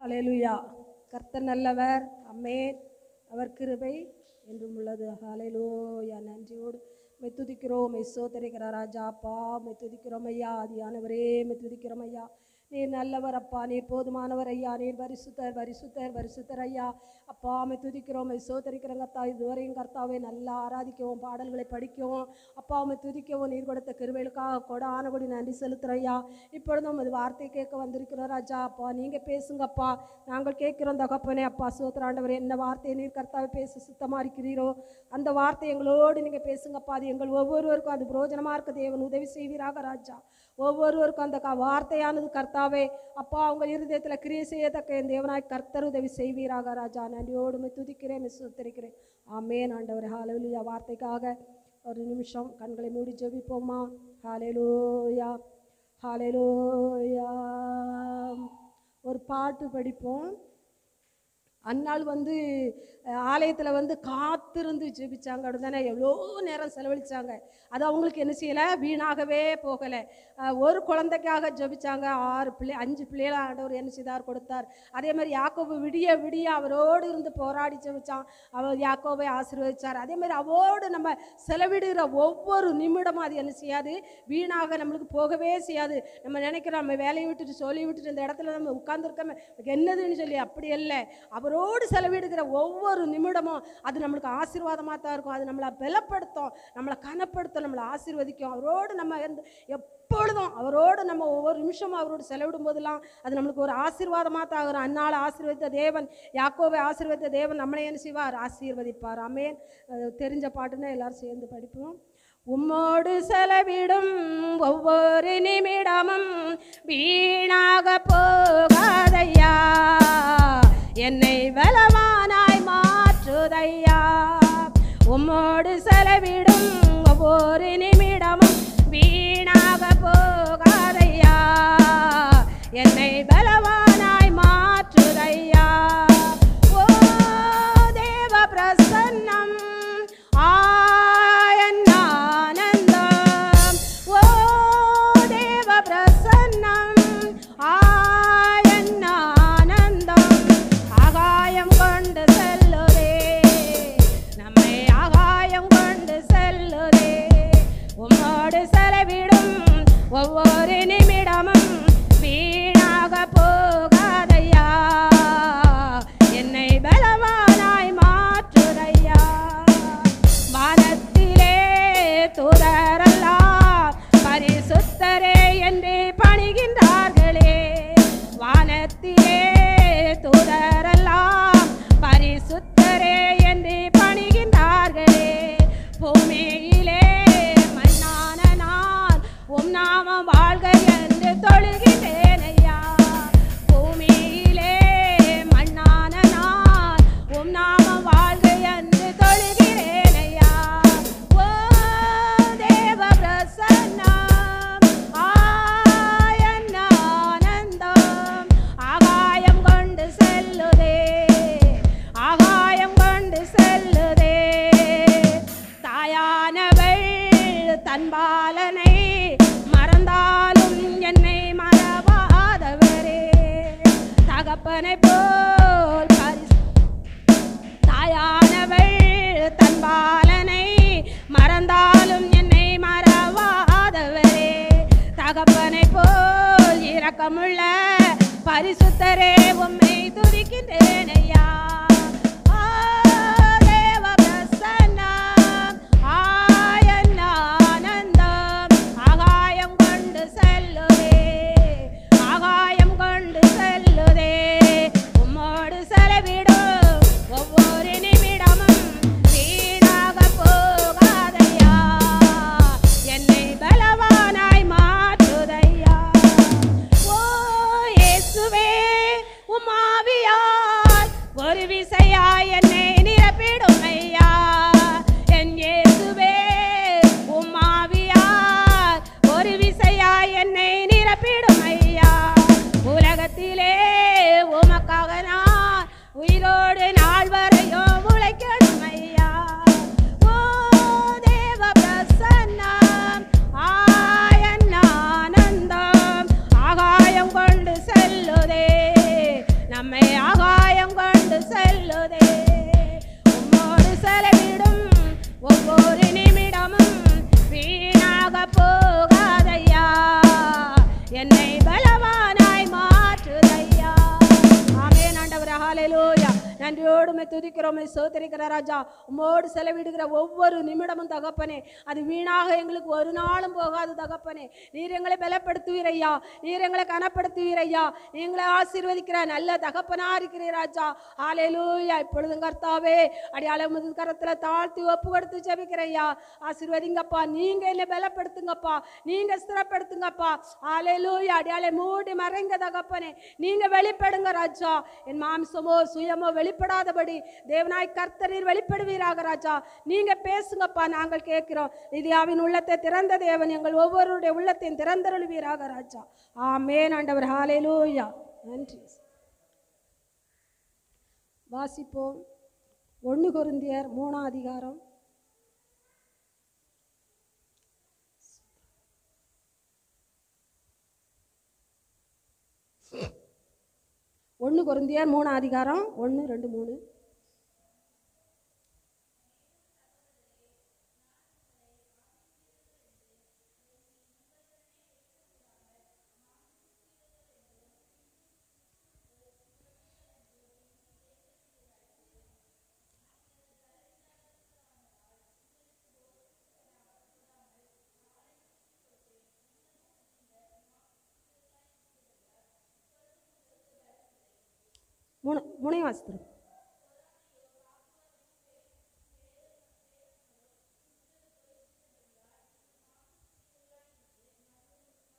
ஹல்லேலூயா. கர்த்தர் நல்லவர். ஆமென். அவர் கிருபை என்றும் உள்ளது. ஹல்லேலூயா. நன்றியோடு மை துதிக்கிறோம், மை ஸ்தோத்திரிக்கிறோம் ராஜா. அப்பா மை துதிக்கிறோம் ஐயா. ஆதியானவரே மை துதிக்கிறோம் ஐயா. நீர் நல்லவர் அப்பா, நீர் போதுமானவர் ஐயா. நீர் பரிசுத்தர் பரிசுத்தர் பரிசுத்தர் ஐயா. அப்பா மை துதிக்கிறோம், மை ஸ்தோத்திரிக்கிறோம் கர்த்தா. இதுவரையும் கர்த்தாவே நல்லா ஆராதிக்கவும், பாடல்களை படிக்கவும், அப்பா மை துதிக்கவும் நீர் கொடுத்த கிருபைகளுக்காக கொடான கொடி நன்றி செலுத்துகிறோம் ஐயா. இப்பொழுதும் அது வார்த்தை கேட்க வந்திருக்கிறோம் ராஜா. அப்பா நீங்கள் பேசுங்கப்பா, நாங்கள் கேட்கிறோம் தகப்பனே. அப்பா ஸ்தோத்திராண்டவரே, என்ன வார்த்தையை நீர் கர்த்தாவை பேச சுத்தமாக இருக்கிறீரோ அந்த வார்த்தை எங்களோடு நீங்கள் பேசுங்கப்பா. அது எங்கள் ஒவ்வொருவருக்கும் அது பிரயோஜனமாக இருக்க தேவன் உதவி செய்வீராக ராஜா. ஒவ்வொருவருக்கும் அந்த வார்த்தையானது கர்த்தாவே அப்பா உங்கள் இருதயத்தில் கிரியை செய்யத்தக்க என் தேவனாய் கர்த்தர் உதவி செய்வீராக ராஜா. நன்றியோடு துதிக்கிறேன், சுத்தரிக்கிறேன். ஆமென் ஆண்டவரே. ஹல்லேலூயா. வார்த்தைக்காக ஒரு நிமிஷம் கண்களை மூடி ஜெபிப்போமா. ஹல்லேலூயா ஹல்லேலூயா. ஒரு பாட்டு படிப்போம். அந்நாள் ஆலயத்தில் காத்திருந்து ஜெபிச்சாங்க. அப்படி தானே எவ்வளோ நேரம் செலவழித்தாங்க. அது அவங்களுக்கு என்ன செய்யலை, வீணாகவே போகலை. ஒரு குழந்தைக்காக ஜெபிச்சாங்க. 5 பிள்ளைகளை ஆண்டவர் என்ன செய்தார், கொடுத்தார். அதே மாதிரி யாக்கோபு விடிய விடிய அவரோடு இருந்து போராடி ஜெபிச்சான். அவர் யாக்கோபை ஆசீர்வதிச்சார். அதே மாதிரி அவரோடு நம்ம செலவிடுகிற ஒவ்வொரு நிமிடமும் அது என்ன செய்யாது, வீணாக நம்மளுக்கு போகவே செய்யாது. நம்ம நினைக்கிறோம் நம்ம வேலையை விட்டுட்டு சொல்லி விட்டுட்டு இந்த இடத்துல நம்ம உட்கார்ந்துருக்கோமே என்னதுன்னு சொல்லி, அப்படி இல்லை. அவரோடு செலவிடுகிற ஒவ்வொரு நிமிடமும் அது நம்மளுக்கு ஆசீர்வாதமாக தான் இருக்கும். அது நம்மளை பலப்படுத்தும், நம்மளை கனப்படுத்தும், நம்மளை ஆசீர்வதிக்கும். அவரோடு நம்ம எப்பொழுதும் அவரோடு நம்ம ஒவ்வொரு நிமிஷமும் அவரோடு செலவிடும் போதெல்லாம் அது நம்மளுக்கு ஒரு ஆசீர்வாதமாக தான் ஆகும். அந்நாள் ஆசீர்வதித்த தேவன், யாக்கோபை ஆசீர்வதித்த தேவன் நம்மளை என்ன செய்வார், ஆசீர்வதிப்பார். ஆமென். தெரிஞ்ச பாட்டுன்னா எல்லாரும் சேர்ந்து படிப்போம். உம்மோடு செலவிடும் ஒவ்வொரு நிமிடமும் வீணாக போகாதையா, என்னை பலவானாய் மாற்றுதையா. உம்மோடு செலவிடும் ஒவ்வொரு நிமிடமும் வீணாக போகாதையா, என்னை பலவானாய் மாற்றுதையா. ஓ தேவ பிரசன்னம் ஆனந்தம், ஓ தேவ பிரசன்னம் ஆனந்தம். ஆகாயம் கொண்டு செல்லுதே, நம்மை ஆகாயம் கொண்டு செல்லுதே. உம்மோடு செலவிடும் ஒவ்வொரு நிமிடமும் வீணாக போகாதையா, என்னை பலவானாய் மாற்றுதையா. வானத்திலே தூதரெல்லாம் பரிசுத்தரே என்று பணிகின்றார்களே, வானத்திலே தூதரெல்லாம் பரிசுத்தரே என்று பணிகின்றார்களே. பூமியிலே மண்ணான நான் உம் நாமம் வாழ்க என்று தொழுகின்றேன் ஐயா. பூமியிலே மண்ணான நான் உம் நாமம் வாழ்க என்று தொழுகிறேன் ஐயா. ஓ தேவ பிரசன்னம் ஆனந்தம். ஆகாயம் கொண்டு செல்லுதே, ஆகாயம் கொண்டு செல்லுதே. தாயானவள் தன் பாலனை மறந்தாலும் என்னை மறவாதவரே, தகப்பனை போல் தாயானவள் தன் பாலனை மறந்தாலும் என்னை மறவாதவரே, தகப்பனை போல் இரக்கமுள்ள பரிசுத்தரே உம்மை துதிக்கின்றேன் ஐயா. தேவ பிரசன்னம் ஆனந்தம். ஆகாயம் கொண்டு செல்லுதே, ஆகாயம் கொண்டு செல்லுதே. உம்மோடு செலவிடும் ஒவ்வொரு நிமிடமும் வீணாக போகாதையா, என்னை பலவானாய் மாற்றுதையா. ஓ இயேசுவே உம் ஆவியால் ஒரு விசையாய் என்னை நிரப்பிடும் ஐயா. என் இயேசுவே உம் ஆவியால் ஒரு விசையாய் என்னை நிரப்பிடும் ஐயா. உலகத்திலே உமக்காக நான் உயிரோடு நாள் வரையும் உழைக்கணும் ஐயா. ஓ தேவ பிரசன்னம் ஆனந்தம். ஆகாயம் கொண்டு செல்லுதே, நம்மை ஆகாயம் கொண்டு செல்லுதே. உம்மோடு செலவிடும் ஒவ்வொரு நிமிடமும் வீணாக போகாதையா, என்னை பலவானாய் மாற்றுதையா. ஆமென் ஆண்டவரே, ஹல்லேலூயா. நன்றியோடு துதிக்கிறோம், சோதரிக்கிற ராஜா. உம்மோடு செலவிடுகிற ஒவ்வொரு நிமிடமும் தகப்பனே, அது வீணாக எங்களுக்கு ஒரு நாளும் போகாது தகப்பனே. நீர் எங்களை பலப்படுத்துவீரையா, நீர் எங்களை கனப்படுத்துவீரையா, நீங்களை ஆசீர்வதிக்கிற நல்ல தகப்பனா இருக்கிறீர் ராஜா. ஹல்லேலூயா. இப்பொழுதும் கர்த்தாவே அடியாள கரத்துல தாழ்த்தி ஒப்பு கொடுத்து ஜெபிக்கிறையா. ஆசீர்வதிங்கப்பா, நீங்க என்னை பலப்படுத்துங்கப்பா, நீங்க ஸ்திரப்படுத்துங்கப்பா. ஹல்லேலூயா. அடியாளை மூடி மறைங்க தகப்பனே, நீங்க வெளிப்படுங்க ராஜா. என் மாம்சமோ சுயமோ வெளிப்படாதபடி தேவனாய் கர்த்தரீர் வெளிப்படுவீராக ராஜா. நீங்க பேசுங்கப்பா, நாங்கள் கேட்கிறோம். லிதியாவின் உள்ளத்தை திறந்த தேவன் எங்கள் ஒவ்வொருடைய உள்ளத்தையும் திறந்தருளுவீராக ராஜா. ஆமென் ஆண்டவர், ஹல்லேலூயா. நன்றி. வாசிப்போம் 1 கொரிந்தியர் 3ஆம் அதிகாரம். 1 கொரிந்தியர் 3ஆம் அதிகாரம் 1, 2, 3. மூணையும் வாசித்துரு.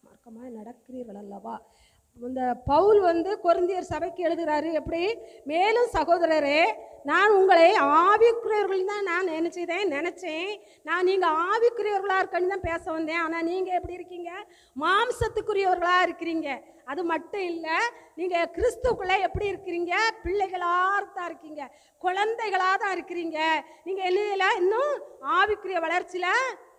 மார்க்கமாய் நடக்கிறீர்கள் அல்லவா. இந்த பவுல் கொரிந்தியர் சபைக்கு எழுதுகிறாரு. எப்படி? மேலும் சகோதரரே, நான் உங்களை ஆவிக்குரியவர்கள் தான் நான் நினச்சேன். நான் நீங்கள் ஆவிக்குரியவர்களாக இருக்கன்னு தான் பேச வந்தேன். ஆனால் நீங்கள் எப்படி இருக்கீங்க? மாம்சத்துக்குரியவர்களாக இருக்கிறீங்க. அது மட்டும் இல்லை, நீங்கள் கிறிஸ்துக்குள்ளே எப்படி இருக்கிறீங்க? பிள்ளைகளாக தான் இருக்கீங்க, குழந்தைகளாக தான் இருக்கிறீங்க. நீங்கள் என்ன இன்னும் ஆவிக்குரிய வளர்ச்சியில்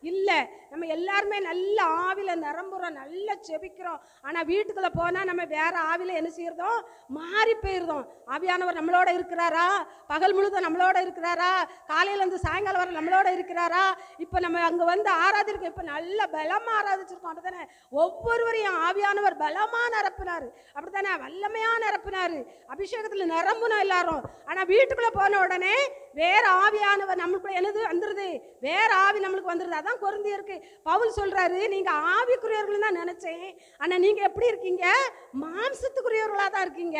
இல்லை. நம்ம எல்லாருமே நல்ல ஆவியில் நிரம்புறோம், நல்லா செபிக்கிறோம். ஆனால் வீட்டுக்குள்ளே போனால் நம்ம வேற ஆவியில் என்ன செய்யறதோம்? மாறி போயிருந்தோம். ஆவியானவர் நம்மளோட இருக்கிறாரா? பகல் முழுதும் நம்மளோட இருக்கிறாரா? காலையிலேருந்து சாயங்காலம் வரை நம்மளோட இருக்கிறாரா? இப்போ நம்ம அங்கே ஆராதிருக்கோம், இப்போ நல்ல பலமாக ஆராதிச்சிருக்கோம். அப்படித்தானே? ஒவ்வொருவரையும் ஆவியானவர் பலமாக நிரப்பினார், அப்படித்தானே? வல்லமையாக நிரப்பினார், அபிஷேகத்தில் நிரம்புனோம் எல்லாரும். ஆனால் வீட்டுக்குள்ளே போன உடனே வேற ஆவியானவர் நம்மளுக்குள்ள என்னது வந்துருது? வேற ஆவி நம்மளுக்கு வந்துருது. அதான் கொரிந்தியருக்கு பவுல் சொல்றாரு, நீங்க ஆவிக்குரியவர்கள் தான் நினைச்சேன், ஆனா நீங்க எப்படி இருக்கீங்க? மாம்சத்துக்குரியவர்களா தான் இருக்கீங்க.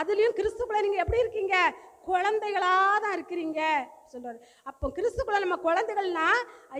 அதுலயும் கிறிஸ்துக்குள்ள நீங்க எப்படி இருக்கீங்க? குழந்தைகளா தான் இருக்கிறீங்க சொல்றாரு. அப்போ கிறிஸ்துக்குள்ள நம்ம குழந்தைகள்னா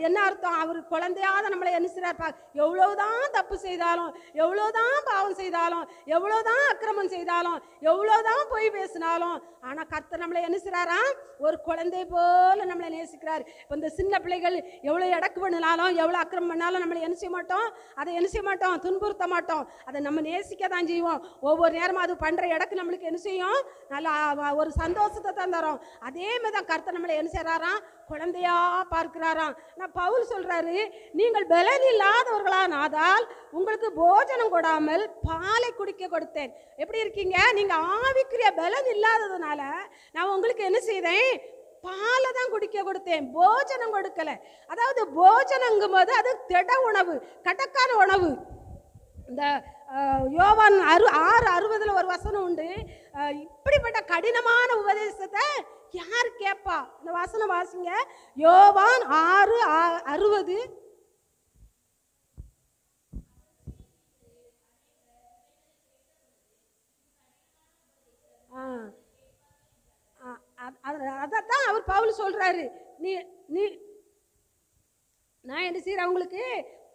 என்ன அர்த்தம்? அவர் குழந்தையாத நம்மளை என்ன செய்றார்? எவ்வளவுதான் தப்பு செய்தாலும், எவ்வளவுதான் பாவம் செய்தாலும், எவ்வளவுதான் அக்கிரமம் செய்தாலும், எவ்வளவுதான் பொய் பேசினாலும், ஆனா கர்த்தர் நம்மளை என்ன செய்றாரா? ஒரு குழந்தை போல நம்மளை நேசிக்கிறார். இப்போ இந்த சின்ன பிள்ளைகள் எவ்வளவு எடக்கு பண்ணினாலும், எவ்வளவு அக்கிரமம் பண்ணாலும் நம்மளை என்ன செய்ய மாட்டோம்? அதை என்ன செய்ய மாட்டோம்? துன்புறுத்த மாட்டோம். அதை நம்ம நேசிக்க தான் செய்வோம். ஒவ்வொரு நேரமும் அது பண்ற இடக்கு நம்மளுக்கு என்ன செய்யும்? நல்லா ஒரு சந்தோஷத்தை தான் தரும். அதே மாதிரி தான் கர்த்தர் நம்மளை என்ன செய்றாராம்? குழந்தையா பார்க்கிறாராம். நான் பவுல் சொல்றாரு, நீங்கள் பலன் இல்லாதவர்களானால் உங்களுக்கு போஜனம் கொடாமல் பாலை குடிக்க கொடுத்தேன். எப்படி இருக்கீங்க? நீங்க ஆவிக்குரிய பலன் இல்லாததுனால நான் உங்களுக்கு என்ன செய்தேன்? பாலை தான் குடிக்க கொடுத்தேன், போஜனம் கொடுக்கல. அதாவது போஜனங்கும் போது அது திட உணவு, கடக்கான உணவு. இந்த யோவான் 6:60 ஒரு வசனம் உண்டு. இப்படிப்பட்ட கடினமான உபதேசத்தை யார் கேட்பா? இந்த வசனம் வாசிங்க. யோவான் 6:60. அதான் அவர் பவுல் சொல்றாரு, நீ நான் என்ன செய்யறேன்? உங்களுக்கு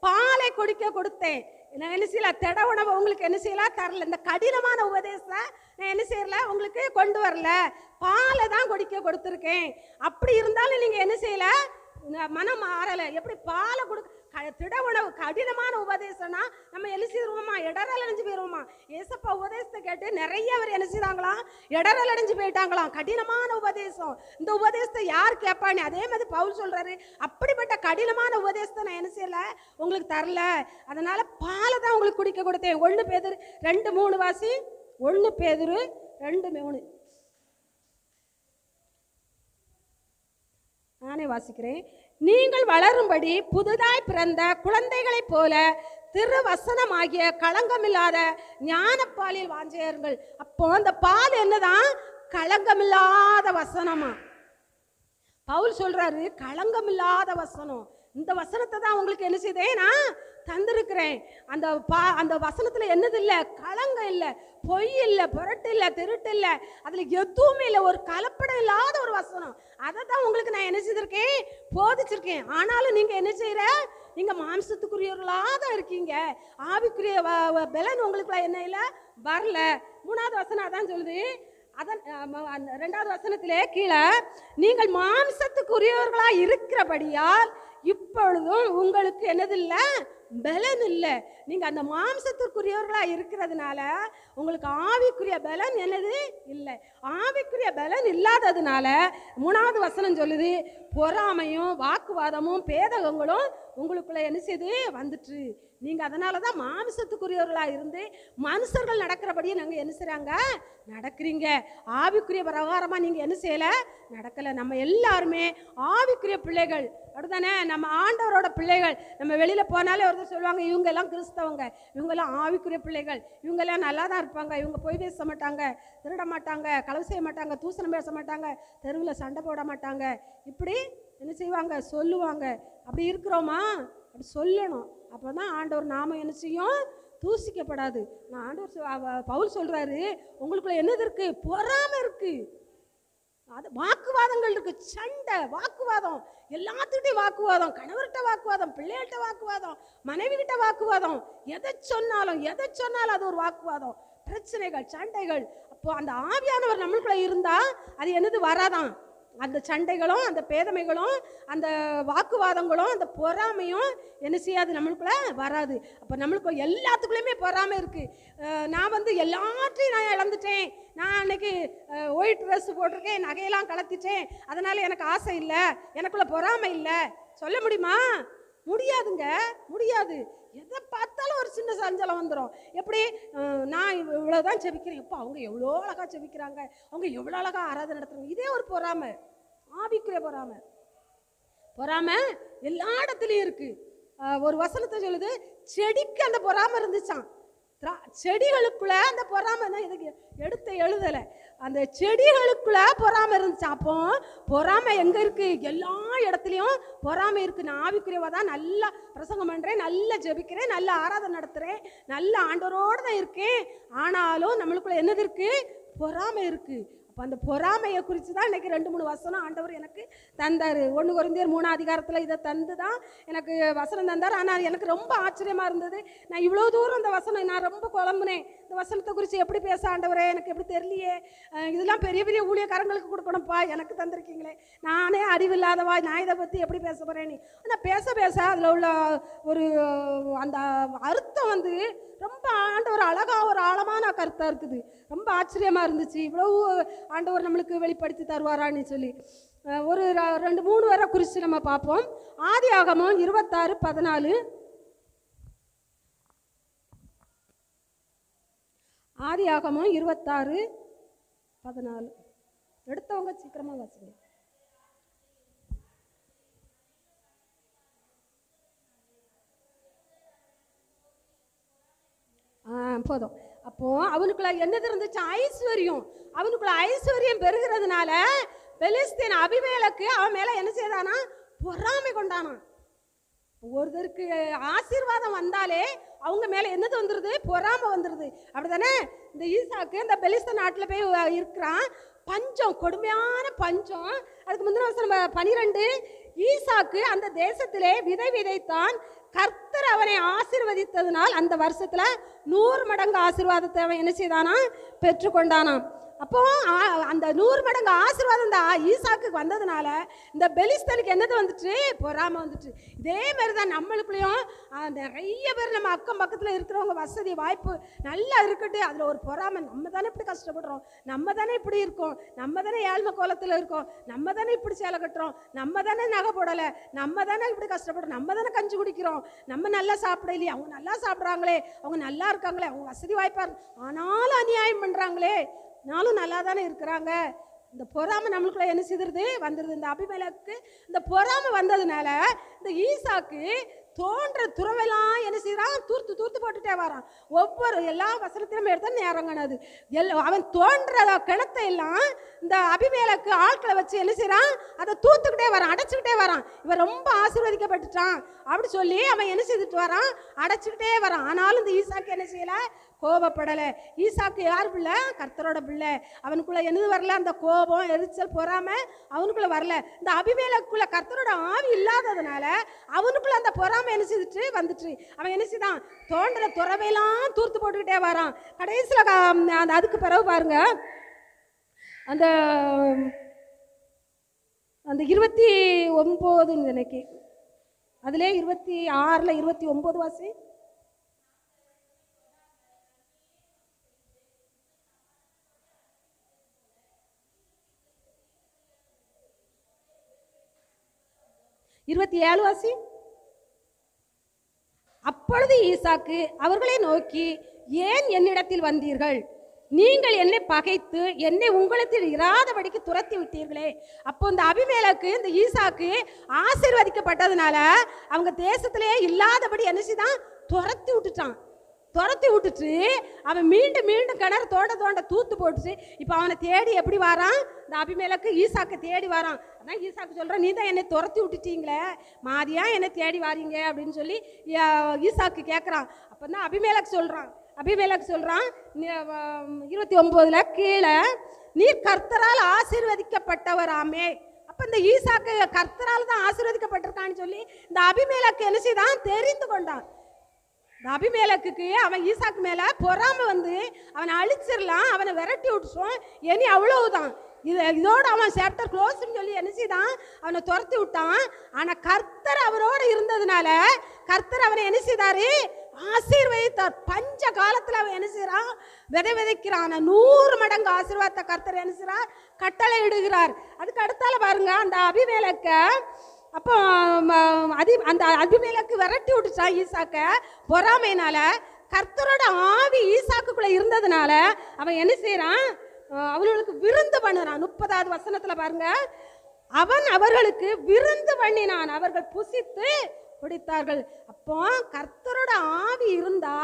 பாலை குடிக்க கொடுத்தேன். நான் என்ன செய்யல? திட உணவை உங்களுக்கு என்ன செய்யலாம்? தரல. இந்த கடினமான உபதேசத்தை நான் என்ன செய்யல? உங்களுக்கு கொண்டு வரல. பாலை தான் குடிக்க கொடுத்துருக்கேன். அப்படி இருந்தாலும் நீங்க என்ன செய்யல? மனம் மாறலை. எப்படி பாலை கொடுக்க? திட உணவு கடினமான உபதேசம்னா நம்ம என்ன செய்வோமா? இடரல் அடைஞ்சு போயிருவோமா? ஏசப்பா உபதேசத்தை கேட்டு நிறைய பேர் என்ன செய்தாங்களாம்? இடரல் அடைஞ்சு போயிட்டாங்களாம். கடினமான உபதேசம். இந்த உபதேசத்தை யார் கேட்பான்னு அதே மாதிரி பவுல் சொல்றாரு, அப்படிப்பட்ட கடினமான உபதேசத்தை நான் என்ன செய்யல? உங்களுக்கு தரல. அதனால பாலை தான் உங்களுக்கு குடிக்க கொடுத்தேன். 1 பேதுரு 2:3 வாசி. 1 பேதுரு 2:3 நானே வாசிக்கிறேன். நீங்கள் வளரும்படி புதுதாய் பிறந்த குழந்தைகளைப் போல திருவசனமாகிய களங்கமில்லாத ஞானப்பாலில் வாஞ்சையர்கள். அப்போ அந்த பால் என்னதான்? களங்கமில்லாத வசனமா. பவுல் சொல்றாரு களங்கமில்லாத வசனம். இந்த வசனத்தை தான் உங்களுக்கு என்ன செய்தேன்? நான் தந்திருக்கிறேன். அந்த வசனத்துல என்னது இல்லை? களங்கம் இல்லை, பொய் இல்லை, புரட்டு இல்லை, திருட்டு இல்லை, அதுல எதுவுமே இல்லை. ஒரு கலப்படம் இல்லாத ஒரு வசனம். அதை தான் உங்களுக்கு நான் என்ன செய்திருக்கேன்? போதிச்சிருக்கேன். ஆனாலும் நீங்க என்ன செய்யற? நீங்க மாம்சத்துக்குரியவர்களாக தான் இருக்கீங்க. ஆவிக்குரிய பலன் உங்களுக்கு என்ன இல்லை? வரல. 3வது வசனம் அதான் சொல்லுது. அதன் 2வது வசனத்திலே கீழே, நீங்கள் மாம்சத்துக்குரியவர்களா இருக்கிறபடியால் இப்பொழுதும் உங்களுக்கு என்னது இல்லை? பலன் இல்லை. நீங்க அந்த மாம்சத்திற்குரியவர்களா இருக்கிறதுனால உங்களுக்கு ஆவிக்குரிய பலன் என்னது? இல்லை. ஆவிக்குரிய பலன் இல்லாததுனால 3வது வசனம் சொல்லுது, பொறாமையும் வாக்குவாதமும் பேதகங்களும் உங்களுக்குள்ள என்ன செய்து வந்துட்டு. நீங்க அதனாலதான் மாம்சத்துக்குரியவர்களா இருந்து மனுஷர்கள் நடக்கிறபடியே நாங்க என்ன செய்றாங்க? நடக்கிறீங்க. ஆவிக்குரிய பிரகாரமா நீங்க என்ன செய்யல? நடக்கல. நம்ம எல்லாருமே ஆவிக்குரிய பிள்ளைகள், அப்படிதானே? நம்ம ஆண்டவரோட பிள்ளைகள். நம்ம வெளியில போனாலே ஒருத்தர் சொல்லுவாங்க, இவங்க எல்லாம் கிறிஸ்தவங்க, இவங்க எல்லாம் ஆவிக்குரிய பிள்ளைகள், இவங்க எல்லாம் நல்லா தான் இருப்பாங்க, இவங்க பொய் பேச மாட்டாங்க, திருட மாட்டாங்க, களவு செய்ய மாட்டாங்க, தூசணம் பேச மாட்டாங்க, தெருவில் சண்டை போட மாட்டாங்க, இப்படி என்ன செய்வாங்க? சொல்லுவாங்க. அப்படி இருக்கிறோமா? அப்படி சொல்லணும். அப்போதான் ஆண்டவர் நாம என்ன செய்யும்? தூசிக்கப்படாது. நான் ஆண்டவர் பவுல் சொல்றாரு, உங்களுக்குள்ள என்னது இருக்கு? பொறாமை இருக்கு, அது வாக்குவாதங்கள் இருக்கு, சண்டை, வாக்குவாதம், எல்லாத்துக்கிட்டையும் வாக்குவாதம், கணவர்கிட்ட வாக்குவாதம், பிள்ளைகிட்ட வாக்குவாதம், மனைவி கிட்ட வாக்குவாதம், எதை சொன்னாலும் அது ஒரு வாக்குவாதம், பிரச்சனைகள், சண்டைகள். அப்போ அந்த ஆவியானவர் நம்மளுக்குள்ள இருந்தா அது என்னது? வராதான். அந்த சண்டைகளும் அந்த பேதமைகளும் அந்த வாக்குவாதங்களும் அந்த பொறாமையும் என்ன செய்யாது? நம்மளுக்குள்ள வராது. அப்போ நம்மளுக்கு எல்லாத்துக்குள்ளேயுமே பொறாமை இருக்கு. நான் எல்லாத்தையும் நான் இழந்துட்டேன், நான் அன்னைக்கு ஒயிட் ட்ரெஸ் போட்டிருக்கேன், நகையெல்லாம் கலத்திட்டேன், அதனால எனக்கு ஆசை இல்லை, எனக்குள்ள பொறாமை இல்லை சொல்ல முடியுமா? முடியாதுங்க, முடியாது. எதை பார்த்தாலும் ஒரு சின்ன சஞ்சலம் வந்துடும். எப்படி? நான் இவ்வளோதான் செபிக்கிறேன், இப்போ அவங்க எவ்வளோ அழகா செபிக்கிறாங்க, அவங்க எவ்வளோ அழகா ஆராதனை நடத்துறாங்க. இதே ஒரு பொறாமை, ஆவிக்குரிய பொறாமை எல்லா இடத்துலையும் இருக்கு. ஒரு வசனத்தை சொல்லுது, செடிக்கு அந்த பொறாமை இருந்துச்சான். செடிகளுக்குள்ள அந்த பொறாமை தான் இதுக்கு எடுத்து எழுதலை. அந்த செடிகளுக்குள்ள பொறாமை இருந்துச்சு. அப்போ பொறாமை எங்க இருக்கு? எல்லா இடத்துலையும் பொறாமை இருக்கு. நான் ஆவிக்குரியவா தான், நல்லா பிரசங்கம் பண்றேன், நல்லா ஜெபிக்கிறேன், நல்லா ஆராதனை நடத்துறேன், நல்ல ஆண்டவரோடு தான் இருக்கேன், ஆனாலும் நம்மளுக்குள்ள என்னது இருக்கு? பொறாமை இருக்கு. அந்த பொறாமையை குறித்து தான் இன்னைக்கு 2-3 வசனம் ஆண்டவர் எனக்கு தந்தார். 1 கொரிந்தியர் 3 அதிகாரத்தில் இதை தந்து தான் எனக்கு வசனம் தந்தார். ஆனால் எனக்கு ரொம்ப ஆச்சரியமாக இருந்தது. நான் இவ்வளோ தூரம் இந்த வசனம் நான் ரொம்ப குழம்புனேன். இந்த வசனத்தை குறித்து எப்படி பேச ஆண்டவரே, எனக்கு எப்படி தெரியலையே, இதெல்லாம் பெரிய பெரிய ஊழியக்காரங்களுக்கு கொடுக்கணும்ப்பா, எனக்கு தந்திருக்கீங்களே, நானே அறிவில்லாதவா, நான் இதை பற்றி எப்படி பேச போகிறேன்? ஆனால் பேச அதில் உள்ள ஒரு அந்த அர்த்தம் ரொம்ப ஆண்டவர் அழகாக ஒரு ஆழமான கருத்தாக இருக்குது. ரொம்ப ஆச்சரியமாக இருந்துச்சு. இவ்வளவு ஆண்டவர் நம்மளுக்கு வெளிப்படுத்தி தருவாரான்னு சொல்லி ஒரு 2-3 வரை குறித்து நம்ம பார்ப்போம். ஆதியாகமம் 26:14. ஆதியாகமம் 26:14. எடுத்தவங்க சீக்கிரமாக வாசிங்க. போதும். அப்போ அவனுக்குள்ள என்னது இருந்துச்சு? ஐஸ்வர்யம். அவனுக்குள்ள ஐஸ்வர்யம் பெருகிறதுனால பெலிஸ்தீன் அபிமெலேக்கு அவன் மேல என்ன செய்தானா? பொறாமை கொண்டானா. ஒருத்தருக்கு ஆசீர்வாதம் வந்தாலே அவங்க மேல என்னது வந்துருது? பொறாமை வந்துருது. அப்படிதானே? இந்த ஈசாக்கு இந்த பெலிஸ்தீன் நாட்டில் போய் இருக்கிறான். பஞ்சம், கொடுமையான பஞ்சம். அதுக்கு முந்தின வருஷம் 12, ஈசாக்கு அந்த தேசத்திலே விதை விதைத்தான். கர்த்தர் அவனை ஆசீர்வதித்ததுனால் அந்த வருஷத்துல 100 மடங்கு ஆசீர்வாதத்தை அவன் என்ன செய்தானா? பெற்றுக்கொண்டானாம். அப்போ அந்த 100 மடங்கு ஆசீர்வாதம் இந்த ஈசாக்கு வந்ததுனால இந்த பெலிஸ்தனுக்கு என்னது வந்துட்டு? பொறாமை வந்துட்டு. இதே மாதிரி தான் நம்மளுக்குள்ளேயும் நிறைய பேர் நம்ம அக்கம் பக்கத்தில் இருக்கிறவங்க வசதி வாய்ப்பு நல்லா இருக்கட்டு, அதில் ஒரு பொறாமை. நம்ம தானே இப்படி கஷ்டப்படுறோம், நம்ம தானே இப்படி இருக்கோம், நம்ம தானே ஏழ்மை கோலத்தில் இருக்கோம், நம்ம தானே இப்படி சேலை கட்டுறோம், நம்ம தானே நகை போடலை, நம்ம தானே இப்படி கஷ்டப்படுறோம், நம்ம தானே கஞ்சி குடிக்கிறோம், நம்ம நல்லா சாப்பிடலையே, அவங்க நல்லா சாப்பிட்றாங்களே, அவங்க நல்லா இருக்காங்களே, அவங்க வசதி வாய்ப்பாக ஆனாலும் அநியாயம் பண்ணுறாங்களே நானும் நல்லா தானே இருக்கிறாங்க. இந்த பொறாமை நம்மளுக்குள்ள என்ன செய்திருது வந்துடுது. இந்த அபிமெலேக்கு இந்த பொறாமை வந்ததுனால இந்த ஈசாக்கு தோன்ற துறவெல்லாம் என்ன செய்யறான், தூர்த்து தூர்த்து போட்டுட்டே வரான். ஒவ்வொரு எல்லா வசனத்திலும் எடுத்தா நேரங்கானது அவன் தோன்ற கிணத்தை எல்லாம் இந்த அபிமெலேக்கு ஆட்களை வச்சு என்ன செய்யறான், அதை தூத்துக்கிட்டே வரான், அடைச்சுக்கிட்டே வரான். இவன் ரொம்ப ஆசீர்வதிக்கப்பட்டுட்டான் அப்படி சொல்லி அவன் என்ன செய்துட்டு வரான், அடைச்சுக்கிட்டே வரான். ஆனாலும் இந்த ஈசாக்கு என்ன செய்யல, கோபப்படலை. ஈசாக்கு யார் பிள்ளை, கர்த்தரோட பிள்ளை. அவனுக்குள்ள என்னது வரல, அந்த கோபம் எரிச்சல் பொறாமை அவனுக்குள்ள வரல. இந்த அபிமெலேக்குள்ள கர்த்தரோட ஆவி இல்லாததுனால அவனுக்குள்ள அந்த பொறாமை என்ன செய்துட்டு வந்துட்டு அவன் என்ன செய்தான், தோன்ற துறவையெல்லாம் தூர்த்து போட்டுக்கிட்டே வரான். கடைசியில் அதுக்கு பிறகு பாருங்க, அந்த அந்த 29 நினைக்கி அதிலே 26ல் 29 வாசி. வாசி. அப்பொழுது ஈசாக்கு அவர்களை நோக்கி, ஏன் என்னிடத்தில் வந்தீர்கள்? நீங்கள் என்னை பகைத்து என்னை உங்களிடத்தில் இராதபடிக்கு துரத்தி விட்டீர்களே. அப்போ இந்த அபிமெலேக்கு இந்த ஈசாக்கு ஆசீர்வதிக்கப்பட்டதுனால அவங்க தேசத்திலே இல்லாதபடி என்ன செய்தான், துரத்தி விட்டுட்டான். துரத்தி விட்டுட்டு அவன் மீண்டும் மீண்டும் கிணறு தோண்ட தோண்ட தூத்து போட்டுச்சு. இப்போ அவனை தேடி எப்படி வரான், இந்த அபிமெலேக்கு ஈசாக்கை தேடி வரான். அதான் ஈசாக்கு சொல்கிறான், நீ தான் என்னை துரத்தி விட்டுட்டீங்களே, மாதிரியா என்னை தேடி வாரீங்க அப்படின்னு சொல்லி ஈசாக்கு கேட்குறான். அப்போ தான் அபிமெலேக்கு சொல்கிறான் 29ல் கீழே, நீர் கர்த்தரால் ஆசீர்வதிக்கப்பட்டவராமே. அப்போ இந்த ஈசாக்கு கர்த்தரால் தான் ஆசீர்வதிக்கப்பட்டிருக்கான்னு சொல்லி இந்த அபிமெலேக்கு என்ன செய்தான், தெரிந்து கொண்டான். இந்த அபிமெலேக்குக்கு அவன் ஈசாக்கு மேலே பொறாமை வந்து அவனை அழிச்சிடலாம், அவனை விரட்டி விட்டுச்சோம், இனி அவ்வளவுதான், இதோட அவன் சாப்டர் க்ளோஸ்ன்னு சொல்லி என்ன செய்தான், அவனை துரத்தி விட்டான். ஆனால் கர்த்தர் அவரோடு இருந்ததுனால கர்த்தர் அவனை என்ன செய்தாரு, ஆசீர்வதித்தார். பஞ்ச காலத்தில் அவன் என்ன செய்யறான், விதைக்கிறான். 100 மடங்கு ஆசீர்வாதத்தை கர்த்தர் என்ன செய்றார், கட்டளை இடுகிறார். அதுக்கு அடுத்தால பாருங்க, அந்த அபிமெலேக்க அப்போ அந்த அபிமெலேக்கு விரட்டி விட்டுச்சான் ஈசாக்க பொறாமையினால. கர்த்தரோட ஆவி ஈசாக்குக்குள்ள இருந்ததுனால அவன் என்ன செய்யறான், அவர்களுக்கு விருந்து பண்ணுறான். 30வது வசனத்தில் பாருங்க, அவன் அவர்களுக்கு விருந்து பண்ணினான், அவர்கள் புசித்து குடித்தார்கள். அப்போ கர்த்தரோட ஆவி இருந்தா